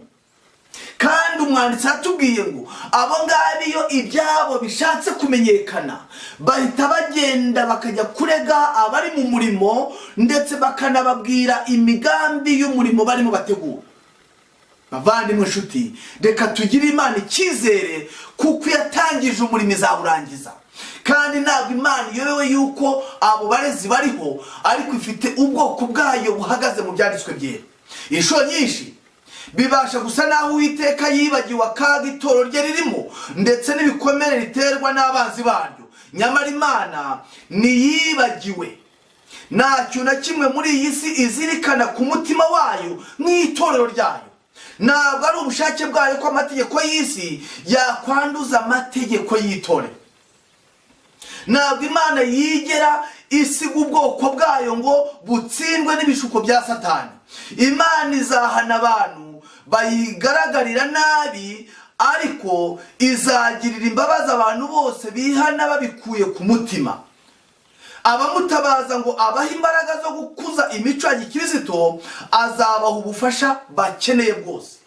[SPEAKER 8] Kandi umwanditsi atubwiye ngo abo ngabo iyo ibyabo bishatse kumenyekana bahita bagenda bakajya kurega abari mu murimo ndetse bakanababwira imigambi y'umurimo barimo bategura. Bavandimwe nshuti, reka tugire Imana icyizere kuko yatangije umurimo izawurangiza, kandi ntabwo Imana iyobewe yuko abo barezi bariho, ariko ifite ubwoko bwayo buhagaze mu byanditswe byera. Inshuro nyinshi bibasha gusa naho Uwiteka yibagiwe akaga itoro rye ririmo ndetse n'ibikomere riterwa n'abanzi baryo. Nyamara Imana niyibagiwe. Ntacyo na kimwe muri iyi si izirikana ku mutima wayo nk'itorero ryayo. Ntabwo ari ubushake bwayo ko amategeko y'isi yakwanduza amategeko y'itorero. Ntabwo Imana yigera isiga ubwoko bwayo ngo butsindwe n'ibishuko bya Satani. Imana izahana abantu bayigaragarira nabi, ariko izagirira imbabazi abantu bose bihana babikuye ku mutima. Abamutabaza ngo abahe imbaraga zo gukuza imico ya Gikristo, azabaha ubufasha bakeneye bwose.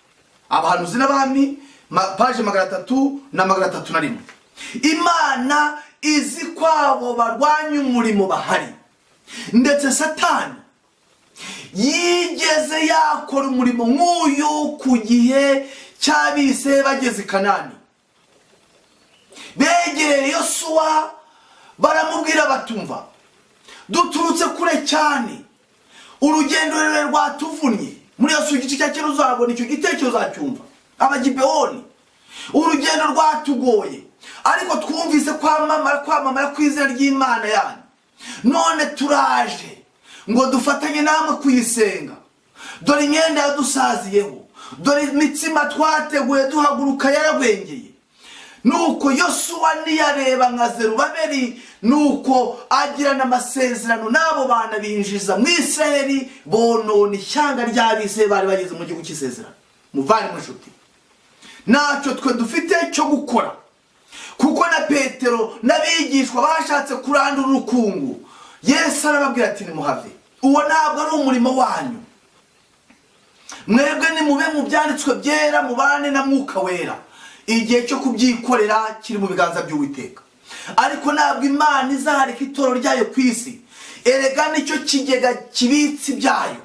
[SPEAKER 8] Abahanuzi n'Abami paje 331. Imana izi kwabo barwanya umurimo bahari, ndetse Satani yigeze yakora umurimo nk'uyu ku gihe cy'abise bageze i Kanani. Begereye Yosuwa baramubwira batumva, duturutse kure cyane, urugendo rurerure rwatuvunnye. Muri Yosuwa igice cya 9 uzabona icyo gitekerezo uzacyumva. Abagibewoni, urugendo rwatugoye, ariko twumvise kwamamara kw'izina ry'Imana yanyu, none turaje ngo dufatanye namwe kuyisenga. Dore imyenda yadusaziyeho, dore imitsima twateguye duhaguruka yaragwengeye. Nuko Yosuwa niyareba nka Zerubabeli, nuko agirana amasezerano n'abo bana binjiza mu Israeli, bonona ishyanga ry'abise bari bageze mu gihugu cy'isezerano. muvandimwe nshuti, ntacyo twe dufite cyo gukora, kuko na Petero n'abigishwa bashatse kurandura urukungu. Yesu arababwira ati nimuhave, uwo ntabwo ari umurimo wanyu. Mwebwe nimube mu byanditswe byera, mubane na Mwuka Wera. Igihe cyo kubyikorera kiri mu biganza by'Uwiteka. Ariko ntabwo Imana izaharika itoro ryayo ku isi. Erega nicyo kigega kibitsi byayo.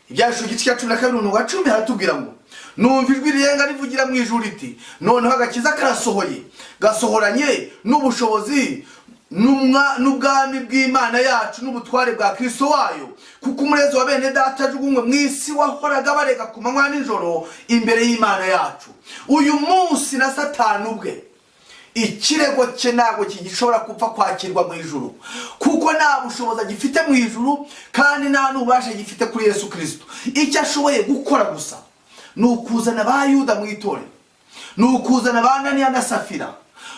[SPEAKER 8] Ibyashu igice cya 12:10 haratubwira ngo numva ijwi rirenga rivugira mu ijuru riti, noneho agakiza karasohoye, gasohoranye n'ubushobozi n'ubwami bw'Imana yacu n'ubutware bwa Kristo wayo, kuko umurezi wa bene data ajugunywe mu isi wahoraga barega ku manywa n'ijoro imbere y'Imana yacu. Uyu munsi na Satani ubwe ikirego cye ntabwo kigishobora kupfa kwakirwa mu ijuru, kuko nta bushobozi gifite mu ijuru kandi nta n'ububasha gifite kuri Yesu Kristo. Icyo ashoboye gukora gusa ni ukuzana ba Yuda mu itorero, ni ukuzana ba Ananiya na Safira,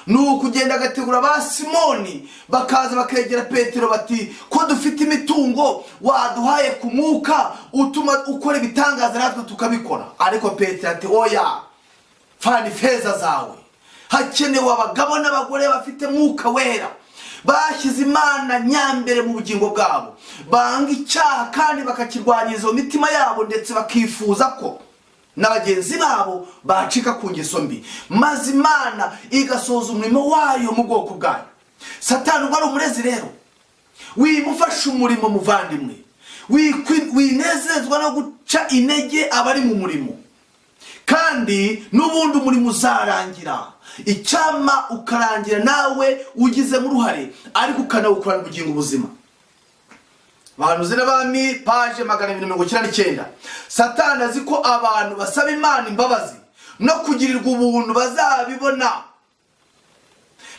[SPEAKER 8] ni ukugenda agategura ba Simoni bakaza bakegera Petero bati, ko dufite imitungo waduhaye ku mwuka utuma ukora ibitangaza natwe tukabikora. Ariko Petero ati, oya, fani feza zawe, hakenewe abagabo n'abagore bafite Mwuka Wera, bashyize Imana nyambere mu bugingo bwabo, banga icyaha kandi bakakirwanyiriza mu mitima yabo, ndetse bakifuza ko n'abagenzi babo bacika ku ngeso mbi, maze Imana igasohoza umurimo wayo mu bwoko bwayo. Satani ubwo ari umurezi rero, wimufasha umurimo muvandimwe, winezezwa no guca intege abari mu murimo, kandi n'ubundi umurimo uzarangira. Icyama ukarangira nawe ugizemo uruhare, ariko ukanawukorana ubugingo buzima. Bahanuzi n'Abami paje 299. Satani azi ko abantu basaba Imana imbabazi no kugirirwa ubuntu bazabibona,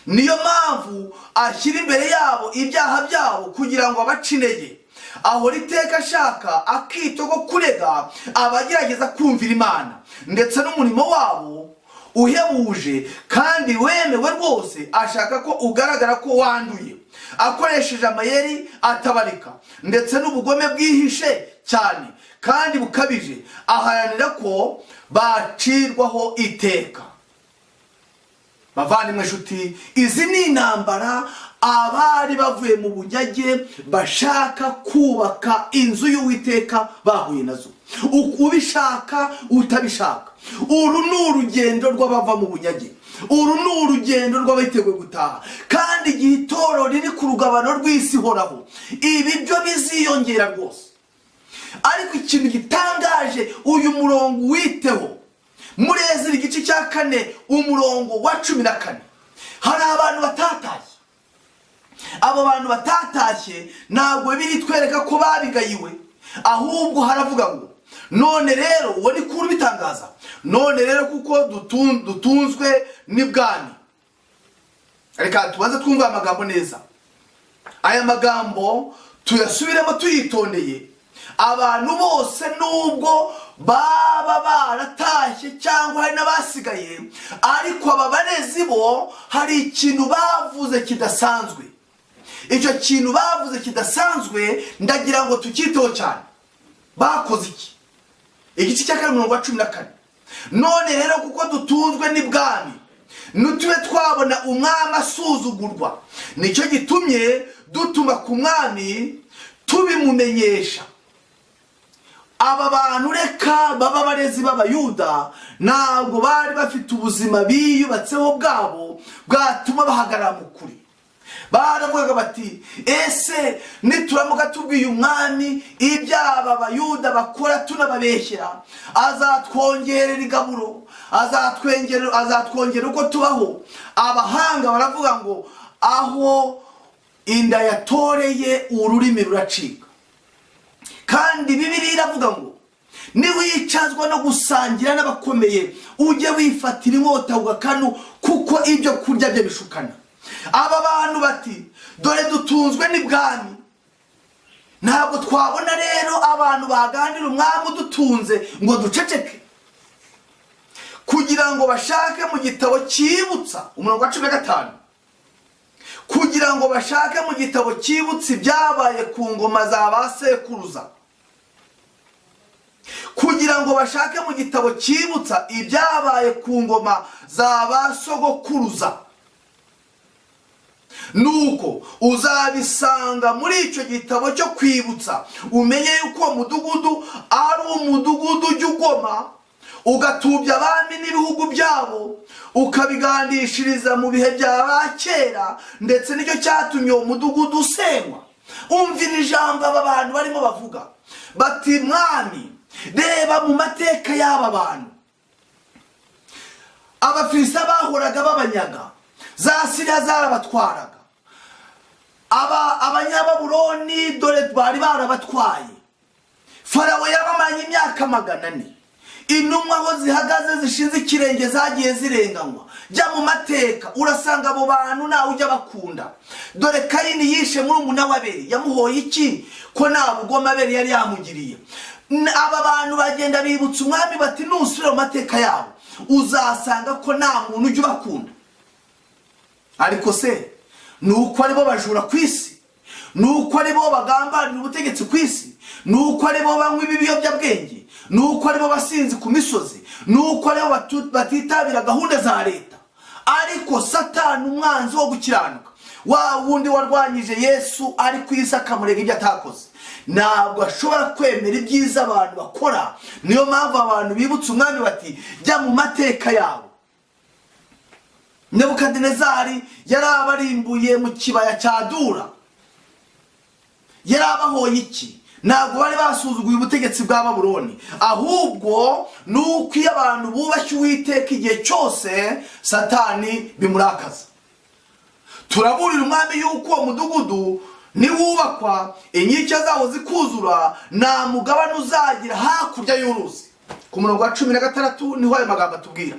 [SPEAKER 8] niyo mpamvu ashyira imbere yabo ibyaha byabo kugira ngo abace intege. Aho riteka ashaka akito ko kurega abagerageza kumvira Imana, ndetse n'umurimo wabo uhebuje kandi wemewe rwose ashaka ko ugaragara ko wanduye, akoresheje amayeri atabarika ndetse n'ubugome bwihishe cyane kandi bukabije, aharanira ko bacirwaho iteka. Bavandimwe nshuti, izi ni intambara abari bavuye mu bunyage bashaka kubaka inzu y'Uwiteka bahuye nazo, ubishaka utabishaka. Uru ni urugendo rw'abava mu bunyage, uru ni urugendo rw'abiteguye gutaha, kandi igihe itoro riri ku rugabano rw'isi horaho, ibi byo biziyongera rwose. Ariko ikintu gitangaje, uyu murongo witeho, muri Ezira igice cya 4 umurongo wa 14, hari abantu batatashye. Abo bantu batatashye ntabwo biritwereka ko babigayiwe, ahubwo haravuga ngo, none rero, uwo ni kuri bitangaza, none rero kuko dutunzwe n'ibwami. Reka tubanze twumva amagambo neza. Aya magambo tuyasubiremo tuyitondeye. Abantu bose nubwo baba baratashye cyangwa hari n'abasigaye, ariko aba barezi bo hari ikintu bavuze kidasanzwe. Icyo kintu bavuze kidasanzwe ndagira ngo tukiteho cyane. Bakoze iki? Igice cya 14. None rero kuko dutunzwe n'ibwami, nutube twabona umwami asuzugurwa, nicyo gitumye dutuma ku mwami tubimumenyesha. Aba bantu reka baba barezi b'Abayuda ntabwo bari bafite ubuzima biyubatseho bwabo bwatuma bahagarara mu kuri. Baravugaga bati, ese nituramuka tubwiye umwami ibyaba Abayuda bakora tunababeshyera, azatwongerera igaburo, azatwongera uko tubaho. Abahanga baravuga ngo aho inda yatoreye ururimi ruracika. Kandi Bibiliya iravuga ngo niwicazwa no gusangira n'abakomeye ujye wifatira inkota ugakanu, kuko ibyo kurya bye bishukana. Aba bantu bati, dore dutunzwe n'ibwami. Ntabwo twabona rero abantu baganira umwami udutunze ngo duceceke, kugira ngo bashake mu gitabo cyibutsa umurongo wa 15, kugira ngo bashake mu gitabo cyibutsa ibyabaye ku ngoma za ba sekuruza, kugira ngo bashake mu gitabo cyibutsa ibyabaye ku ngoma za ba sogokuruza. Nuko uzabisanga muri icyo gitabo cyo kwibutsa, umenye yuko uwo mudugudu ari umudugudu ujya ugoma, ugatubya abami n'ibihugu byabo, ukabigandishiriza mu bihe bya ba kera, ndetse nicyo cyatumye uwo mudugudu usenywa. Umvira ijambo aba bantu barimo bavuga bati, mwami reba mu mateka y'aba bantu, abafilisita bahoraga babanyaga, za Siriya zarabatwaraga, abanyababuloni dore bari barabatwaye, Farawo yabamanye imyaka 400, intumwa aho zihagaze zishinze ikirenge zagiye zirenganywa. Jya mu mateka urasanga abo bantu nawe ujya bakunda. Dore Kayini yishe murumuna wa Abeli, yamuhoye iki? Ko nta bugome Abeli yari yamugiriye. Aba bantu bagenda bibutsa umwami bati, nusubira mu mateka yabo uzasanga ko nta muntu ujya ubakunda. Ariko se nuko aribo bajura ku isi? Nuko aribo bagambanira ubutegetsi ku isi? Nuko aribo banywa ibiyobyabwenge? Nuko aribo basinzi ku misozi? Nuko aribo batitabira gahunda za leta? Ariko Satani umwanzi wo gukiranuka, wa wundi warwanyije Yesu ari ku isi akamurega ibyo atakoze, ntabwo ashobora kwemera ibyiza abantu bakora. Niyo mpamvu abantu bibutsa umwami bati, jya mu mateka yabo. Nebukadinezari yari abarimbuye mu kibaya cya Dura, yari abahoye iki? Ntabwo bari basuzuguye ubutegetsi bwa Babuloni, ahubwo nuko iyo abantu bubashye Uwiteka igihe cyose Satani bimurakaza. Turaburira umwami yuko uwo mudugudu niwubakwa, inkike zawo zikuzura, nta mugabane uzagira hakurya y'uruzi. Ku murongo wa 16 niho ayo magambo atubwira.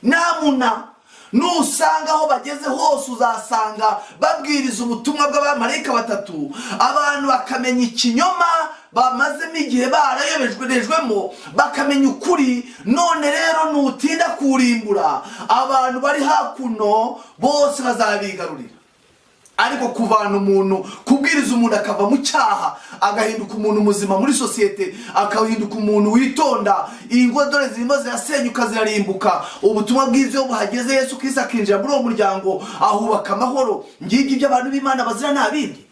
[SPEAKER 8] Namuna nusanga aho bageze hose uzasanga babwiriza ubutumwa bw'abamarayika 3, abantu bakamenya ikinyoma bamazemo igihe barayobejwemo, bakamenya ukuri. None rero nutinda kurimbura, abantu bari hakuno bose bazabigarurira. Ariko kuvana umuntu, kubwiriza umuntu akava mu cyaha agahinduka umuntu muzima muri sosiyete, akahinduka umuntu witonda, ingo dore zirimo zirasenyuka zirarimbuka, ubutumwa bw'ivyo buhageze Yesu Kristo akinjira muri uwo muryango ahubaka amahoro. Ngibyo ibyo abantu b'Imana bazira nta bindi,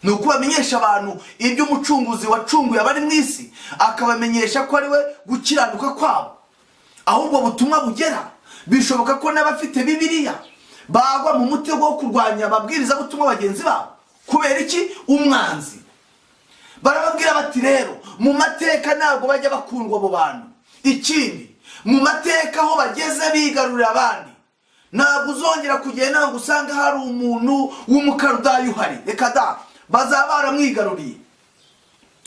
[SPEAKER 8] ni ukubamenyesha abantu ibyo umucunguzi wacunguye abari mu isi, akabamenyesha ko ari we gukiranuka kwabo. Ahubwo butumwa bugera, bishoboka ko n'abafite Bibiliya bagwa mu mutego wo kurwanya ababwiriza butumwa bagenzi babo. Kubera iki? Umwanzi. Barababwira bati, rero mu mateka ntabwo bajya bakundwa abo bantu. Ikindi, mu mateka aho bageze bigarurira abandi, ntabwo uzongera kugenda ngo usanga hari umuntu w'umukarudayi uhari. Reka da, bazaba baramwigaruriye.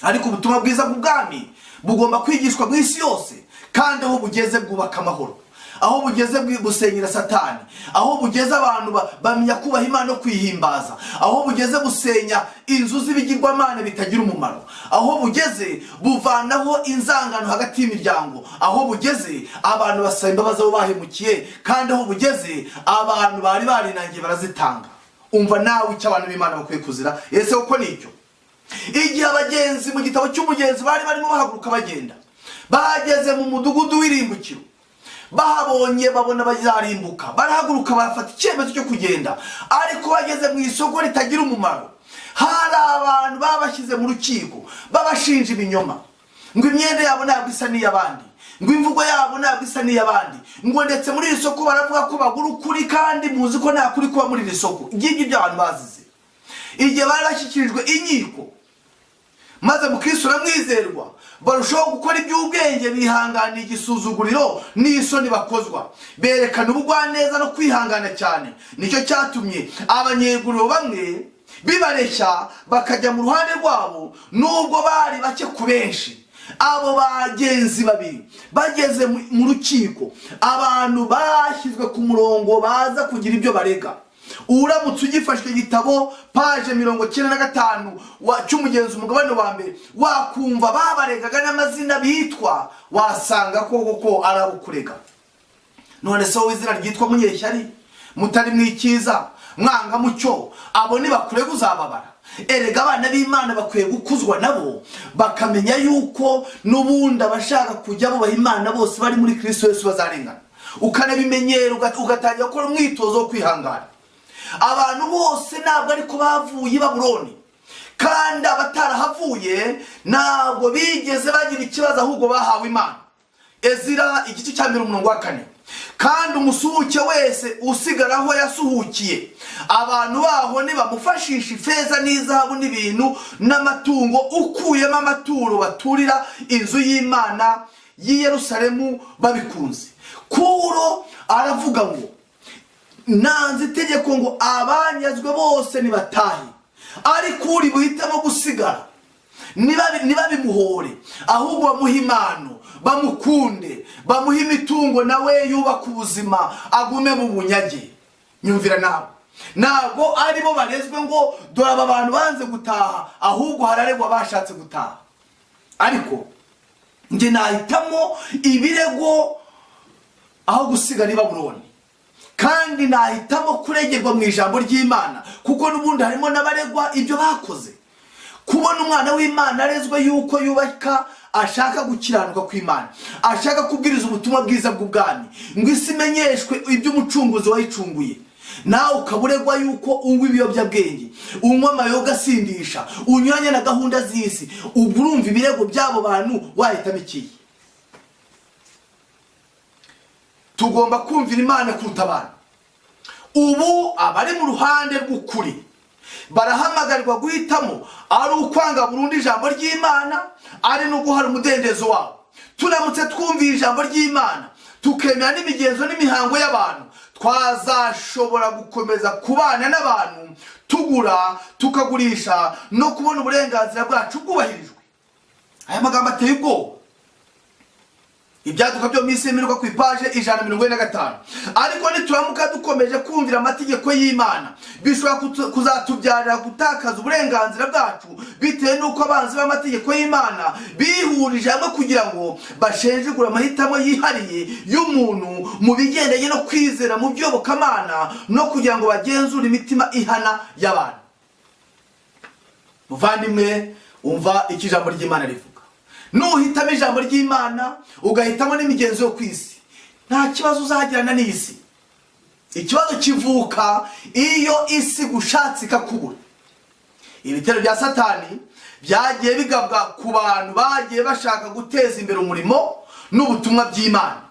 [SPEAKER 8] Ariko ubutumwa bwiza bw'ubwami bugomba kwigishwa mu isi yose, kandi aho bugeze bwubaka amahoro, aho bugeze busenyera Satani, aho bugeze abantu bamenya kubaha Imana no kwihimbaza, aho bugeze busenya inzu z'ibigirwamana bitagira umumaro, aho bugeze buvanaho inzangano hagati y'imiryango, aho bugeze abantu basaba imbabazi abo bahemukiye, kandi aho bugeze abantu bari barinangiye barazitanga. Umva nawe icyo abantu b'Imana bakwiye kuzira. Ese uko nicyo igihe abagenzi mu gitabo cy'umugenzi bari barimo bahaguruka bagenda, bageze mu mudugudu w'irimbukiro, bahabonye babona bazarimbuka, barahaguruka bafata icyemezo cyo kugenda. Ariko bageze mu isoko ritagira umumaro, hari abantu babashyize mu rukiko babashinja ibinyoma, ngo imyenda yabo ntabwo isa n'iy'abandi, ngo imvugo yabo ntabwo isa n'iy'abandi, ngo ndetse muri iri soko baravuga ko bagura ukuri, kandi muzi ko nta kuri kuba muri iri soko. Ngibyo ibyo abantu bazize. Igihe bari bashyikirijwe inkiko, maze mukristo uramwizerwa, barushaho gukora iby'ubwenge, bihanganiye igisuzuguriro n'isoni bakozwa, berekana ubugwaneza no kwihangana cyane. Nicyo cyatumye abanyeguriro bamwe bibareshya bakajya mu ruhande rwabo, nubwo bari bake ku benshi. Abo bagenzi babiri bageze mu rukiko, abantu bashyizwe ku murongo baza kugira ibyo barega. Uramutse ugifashwe igitabo paje 95 cy'umugenzi umugabane wa mbere, wakumva babaregaga n'amazina bitwa, wasanga koko arabukurega. None se wowe izina ryitwa Munyeshyari, mutari mwikiza, mwanga mucyo, abo ni bakurega uzababara. erega abana b'Imana bakwiye gukuzwa nabo bakamenya yuko n'ubundi abashaka kujya bubaha Imana bose bari muri Kristo Yesu bazarengana. Ukanabimenyera ugatangira gukora umwitozo wo kwihangana. Abantu bose ntabwo ariko bavuye i Babuloni, kandi abatarahavuye ntabwo bigeze bagira ikibazo, ahubwo bahawe Imana. Ezira igice cya 4. Kandi umusuhuke wese usigaraho yasuhukiye, abantu baho nibamufashisha ifeza n'izahabu n'ibintu n'amatungo, ukuyemo amaturo baturira inzu y'Imana y'i Yerusalemu babikunze. Kuro aravuga ngo nanze itegeko ngo abanyazwe bose nibatahe, ariko uri buhitamo gusigara nibabimuhore, ahubwo bamuhe impano, bamukunde, bamuhe imitungo, nawe yubaka ubuzima agume mu bunyage. Nyumvira nawe, ntabwo aribo barezwe ngo dore aba bantu banze gutaha, ahubwo hararegwa bashatse gutaha. Ariko nge nahitamo ibirego aho gusigara i Babuloni, kandi nahitamo kuregerwa mu ijambo ry'Imana, kuko n'ubundi harimo n'abaregwa ibyo bakoze. Kubona umwana w'Imana arezwe yuko yubaka, ashaka gukiranuka kw'Imana, ashaka kubwiriza ubutumwa bwiza bw'ubwami, ngo isi imenyeshwe iby'umucunguzi wayicunguye, nawe ukaburegwa yuko unywa ibiyobyabwenge, unywa amayoga asindisha, unyuranye na gahunda z'isi. Ubwo urumva ibirego by'abo bantu wahitamo iki? Tugomba kumvira Imana kuruta abantu. Ubu abari mu ruhande rw'ukuri barahamagarirwa guhitamo ari ukwanga burundu ijambo ry'Imana, ari no guhara umudendezo wabo. Turamutse twumvira ijambo ry'Imana tukemera n'imigenzo n'imihango y'abantu, twazashobora gukomeza kubana n'abantu, tugura tukagurisha no kubona uburenganzira bwacu bwubahirijwe. Aya magambo ateye ubwoba. Ibyaduka byo misi imiruka ku ipaje 145. Ariko nituramuka dukomeje kumvira amategeko y'Imana, bishobora kuzatubyarira gutakaza uburenganzira bwacu, bitewe nuko abanzi b'amategeko y'Imana bihurije hamwe kugira ngo bashenjegure amahitamo yihariye y'umuntu mu bigendanye no kwizera mu by'Iyobokamana, no kugira ngo bagenzure imitima ihana y'abantu. Muvandimwe, umva iki ijambo ry'Imana rivuga. Nuhitamo ijambo ry'Imana ugahitamo n'imigenzo yo kwisi, nta kibazo uzagirana n'isi. Ikibazo kivuka iyo isi gushatse ikakubura. Ibitero bya Satani byagiye bigabwa ku bantu bagiye bashaka guteza imbere umurimo n'ubutumwa by'Imana.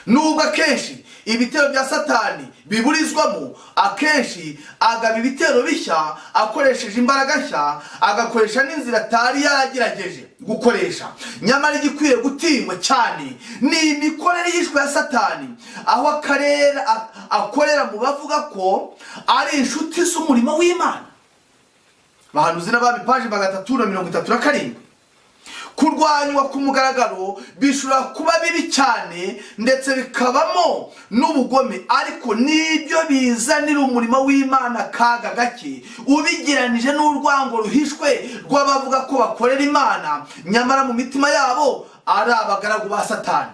[SPEAKER 8] Nubwo akenshi ibitero bya Satani biburizwamo, akenshi agaba ibitero bishya akoresheje imbaraga nshya, agakoresha n'inzira atari yaragerageje gukoresha. Nyamara igikwiye gutinywa cyane ni imikorere y'ishwe ya Satani, aho akorera mu bavuga ko ari inshuti z'umurimo w'Imana. Bahanuzi n'abami paje 337. Kurwanywa ku mugaragaro bishobora kuba bibi cyane, ndetse bikabamo n'ubugome, ariko nibyo bizanira umurimo w'Imana kaga gake ubigeranije n'urwango ruhishwe rw'abavuga ko bakorera Imana, nyamara mu mitima yabo ari abagaragu ba Satani.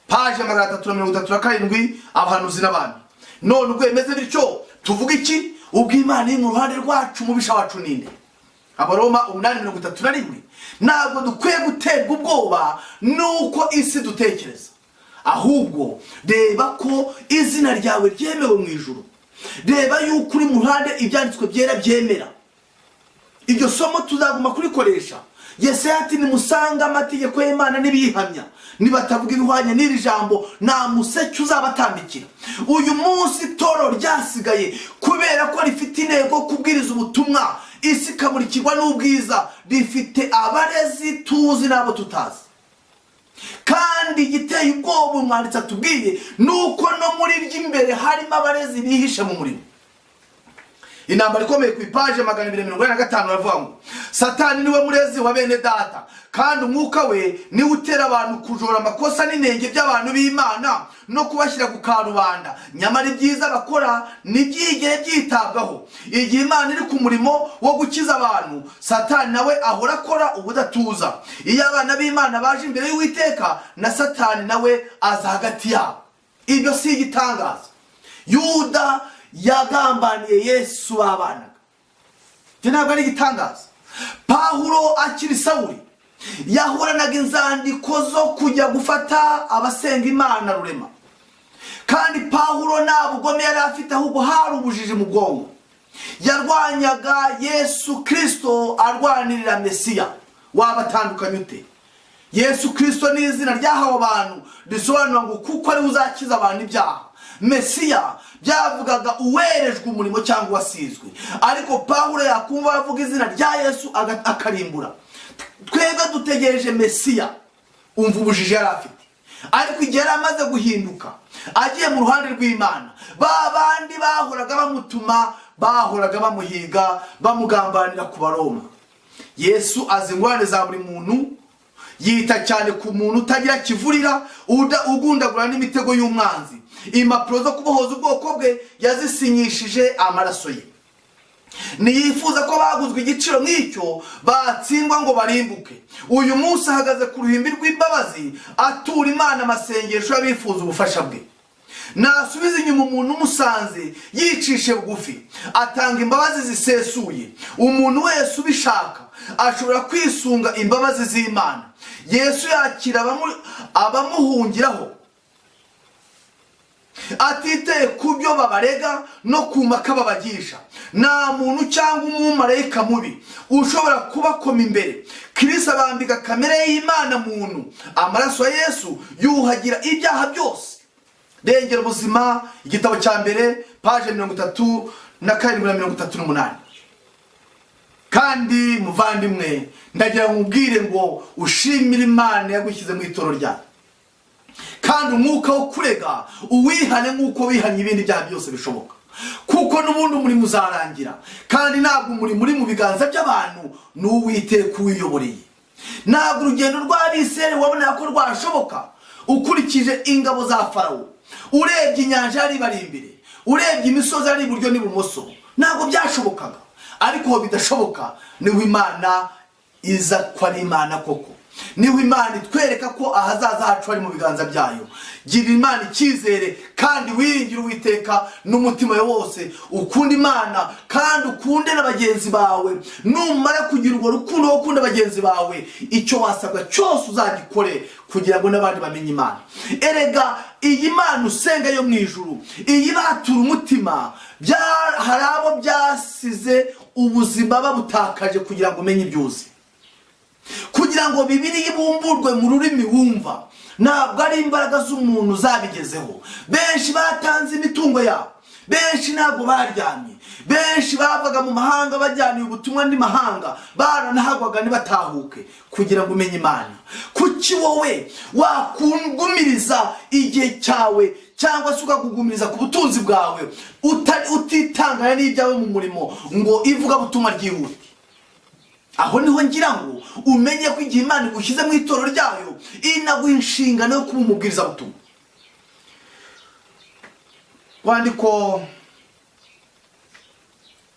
[SPEAKER 8] Paje 337 Abahanuzi n'abami. None ubwo bimeze bityo tuvuga iki? Ubwo Imana iri mu ruhande rwacu, mubisha wacu ninde? Abaroma 8:31. Ntabwo dukwiye guterwa ubwoba nuko isi dutekereza, ahubwo reba ko izina ryawe ryemewe mu ijuru. Reba yuko uri mu ruhande ibyanditswe byera byemera. Iryo somo tuzaguma kurikoresha. Yesaya ati nimusanga amategeko y'Imana nibihamya, nibatavuga ibihwanye n'iri jambo nta museke uzabatambikira. Uyu munsi toro ryasigaye kubera ko rifite intego kubwiriza ubutumwa, isi kamurikirwa n'ubwiza, rifite abarezi tuzi n'abo tutazi. Kandi igiteye ubwoba umwanditsi atubwiye nuko no muri ry'imbere harimo abarezi bihishe mu murimo. Intambara ikomeye ku ipaje 245 aravuga ngo Satani niwe murezi wa bene data, kandi umwuka we niwe utera abantu kujora amakosa n'inenge by'abantu b'Imana no kubashyira ku karubanda. Nyamara ibyiza bakora nibyigere byitabwaho. Igihe Imana iri ku murimo wo gukiza abantu, Satani nawe ahora akora ubudatuza. Iyo abana b'Imana baje imbere y'Uwiteka, na Satani nawe aza hagati yabo. Ibyo si igitangaza. Yuda yagambaniye Yesu babanaga. ntabwo ari igitangaza. Pawulo akiri Sawuli yahoranaga inzandiko zo kujya gufata abasenga Imana rurema, kandi Pawulo nta bugome yari afite, ahubwo hari ubujiji mu bwonko. Yarwanyaga Yesu Kristo, arwanirira Mesiya. Wabatandukanye ute? Yesu Kristo ni izina ryahawe abantu risobanura ngo kuko ari uzakiza abantu ibyaha. Mesiya byavugaga uwerejwe umurimo cyangwa wasizwe, ariko Pawulo yakumva avuga izina rya Yesu akarimbura. Twebwe dutegereje Mesiya. Umva ubujiji yari afite, ariko igihe yari amaze guhinduka agiye mu ruhande rw'Imana, babandi bahoraga bamutuma, bahoraga bamuhiga, bamugambanira ku Baroma. Yesu azi ingorane za buri muntu, yita cyane ku muntu utagira kivurira, ugundagura n'imitego y'umwanzi. Impapuro zo kubohoza ubwoko bwe yazisinyishije amaraso ye. Niyifuza ko baguzwe igiciro nk'icyo batsindwa ngo barimbuke. Uyu munsi ahagaze ku ruhimbi rw'imbabazi, atura Imana amasengesho y'abifuza ubufasha bwe. Nasubiza inyuma umuntu umusanze, yicishe bugufi, atanga imbabazi zisesuye. Umuntu wese ubishaka ashobora kwisunga imbabazi z'Imana. Yesu yakira abamuhungiraho, atiteye ku byo babarega no ku mpaka babagisha. Nta muntu cyangwa umumarayika mubi ushobora kubakoma imbere. Kristo abambika kamere y'Imana muntu. Amaraso ya Yesu yuhagira ibyaha byose. Rengera ubuzima, igitabo cya mbere, paje 37-38. Kandi muvandimwe, ndagira nkubwire ngo ushimire Imana yagushyize mu itoro ryayo, kandi umwuka wo kurega uwihane nk'uko wihanye ibindi byaha byose bishoboka, kuko n'ubundi umurimo uzarangira, kandi ntabwo umurimo uri mu biganza by'abantu, n'Uwiteka uwiyoboreye. Ntabwo urugendo rw'Abisirayeli wabona ko rwashoboka ukurikije ingabo za Farawo. Urebye inyanja yari bari imbere, urebye imisozi ari iburyo n'ibumoso, ntabwo byashobokaga. Ariko ho bidashoboka, niho Imana iza ko ari Imana koko. Niho Imana itwereka ko ahazaza hacu ari mu biganza byayo. Gira Imana icyizere kandi wiringire Uwiteka n'umutima wawe wose. Ukunda Imana kandi ukunde na bagenzi bawe. Numara kugira urwo rukundo wo gukunda bagenzi bawe, icyo wasabwa cyose uzagikore kugira ngo n'abandi bamenye Imana. Erega iyi Mana usenga yo mu ijuru, iyi batura umutima, hari abo byasize ubuzima babutakaje kugira ngo umenye ibyuzi, kugira ngo Bibiliya ibumburwe mu rurimi wumva. Ntabwo ari imbaraga z'umuntu zabigezeho. Benshi batanze imitungo yabo, benshi ntabwo baryamye, benshi bavaga mu mahanga bajyaniye ubutumwa andi mahanga, baranahagwaga ntibatahuke kugira ngo umenye Imana. Kuki wowe wakungumiriza igihe cyawe cyangwa se ukakugumiriza ku butunzi bwawe utitangana n'ibyawe mu murimo ngo ivuga butumwa ryihute? Aho niho ngira ngo umenye ko igihe Imana igushyize mu itoro ryayo, inaguha inshingano yo kuba umubwiriza butumwa. Rwandiko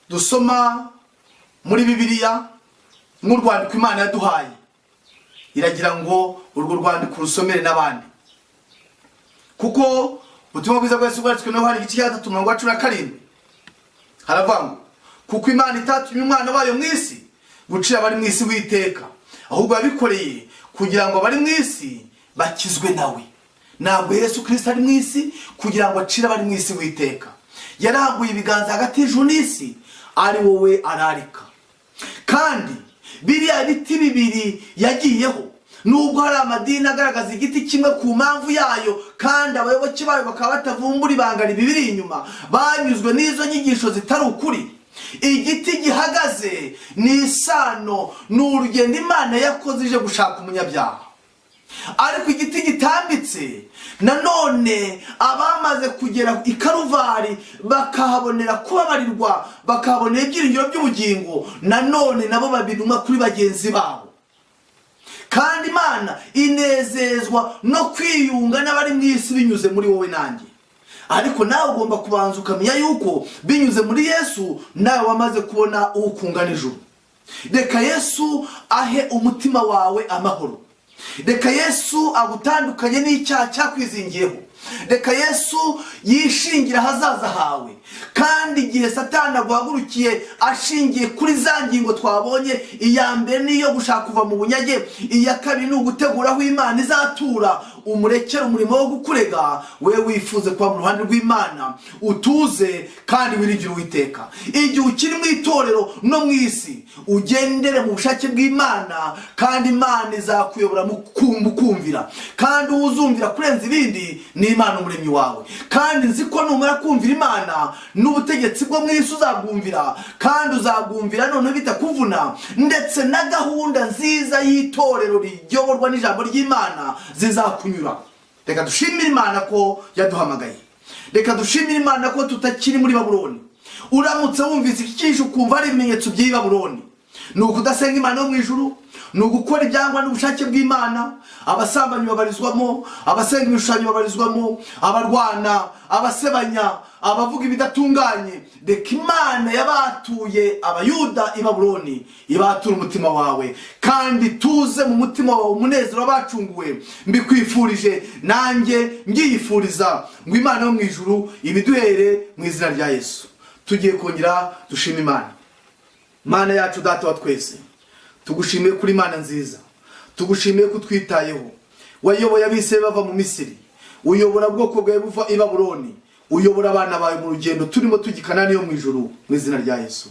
[SPEAKER 8] dusoma muri Bibiliya nk'urwandiko Imana yaduhaye, iragira ngo urwo rwandiko rusomere n'abandi, kuko ubutumwa bwiza bwa Yesu bwanditswe na Yohana igice cya 3:17 haravuga ngo kuko Imana itatumye umwana wayo mu isi gucira abari mu isi witeka, ahubwo yabikoreye kugira ngo abari mu isi bakizwe nawe. Ntabwo Yesu Kristo ari mu isi kugira ngo acire abari mu isi witeka. Yarambuye ibiganza hagati y'ijuru n'isi, ari wowe ararika. Kandi biriya biti bibiri yagiyeho, nubwo hari amadini agaragaza igiti kimwe ku mpamvu yayo, kandi abayoboke bayo bakaba batavumbura ibanga ribiri inyuma, banyuzwe n'izo nyigisho zitari ukuri. Igiti gihagaze ni isano, ni urugendo Imana yakoze ije gushaka umunyabyaha. Ariko igiti gitambitse nanone abamaze kugera i Karuvari bakahabonera kubabarirwa, bakahabonera ibyiringiro by'ubugingo, nanone nabo babinuma kuri bagenzi babo. Kandi Imana inezezwa no kwiyunga n'abari mu isi binyuze muri wowe nanjye. Ariko nawe ugomba kubanza ukamenya yuko binyuze muri Yesu nawe wamaze kubona ukungana ijuru. Reka Yesu ahe umutima wawe amahoro. reka Yesu agutandukanye n'icyaha cyakwizingiyeho. Reka Yesu yishingira ahazaza hawe. Kandi igihe Satani aguhagurukiye ashingiye kuri za ngingo twabonye, iya mbere niyo gushaka kuva mu bunyage, iya kabiri ni ugutegura aho Imana izatura, umurekere umurimo wo gukurega, we wifuze kuba mu ruhande rw'Imana, utuze kandi wiringire Uwiteka. Igihe ukiri mu itorero no mu isi, ugendere mu bushake bw'Imana, kandi Imana izakuyobora mu kumvira. Kandi uzumvira kurenza ibindi ni Imana umuremyi wawe. Kandi nzi ko numara kumvira Imana, n'ubutegetsi bwo mu isi uzabwumvira, kandi uzabwumvira none bitakuvuna, ndetse na gahunda nziza y'itorero riyoborwa n'ijambo ry'Imana zizakunyura. Reka dushimire Imana ko yaduhamagaye. Reka dushimire Imana ko tutakiri muri Babuloni. Uramutse wumvise iki cyisho ukumva ari ibimenyetso by'i Babuloni, ni ukudasenga Imana yo mu ijuru, ni ugukora ibyangwa n'ubushake bw'Imana. Abasambanyi babarizwamo, abasenga ibishushanyo babarizwamo, abarwana, abasebanya, abavuga ibidatunganye. Reka Imana yabatuye Abayuda i Babuloni ibatura umutima wawe, kandi tuze mu mutima wawe umunezero w'abacunguwe. Mbikwifurije nanjye ngiyifuriza ngo Imana yo mu ijuru ibiduhere mu izina rya Yesu. Tugiye kongera dushima Imana. Mana yacu Data wa twese, tugushimiye kuri Imana nziza, tugushimiye ko twitayeho. Wayoboye abise bava mu Misiri, uyobora bwoko bwawe buva i Babuloni, uyobora abana bawe mu rugendo turimo tugikana niyo mu ijuru, mu izina rya Yesu.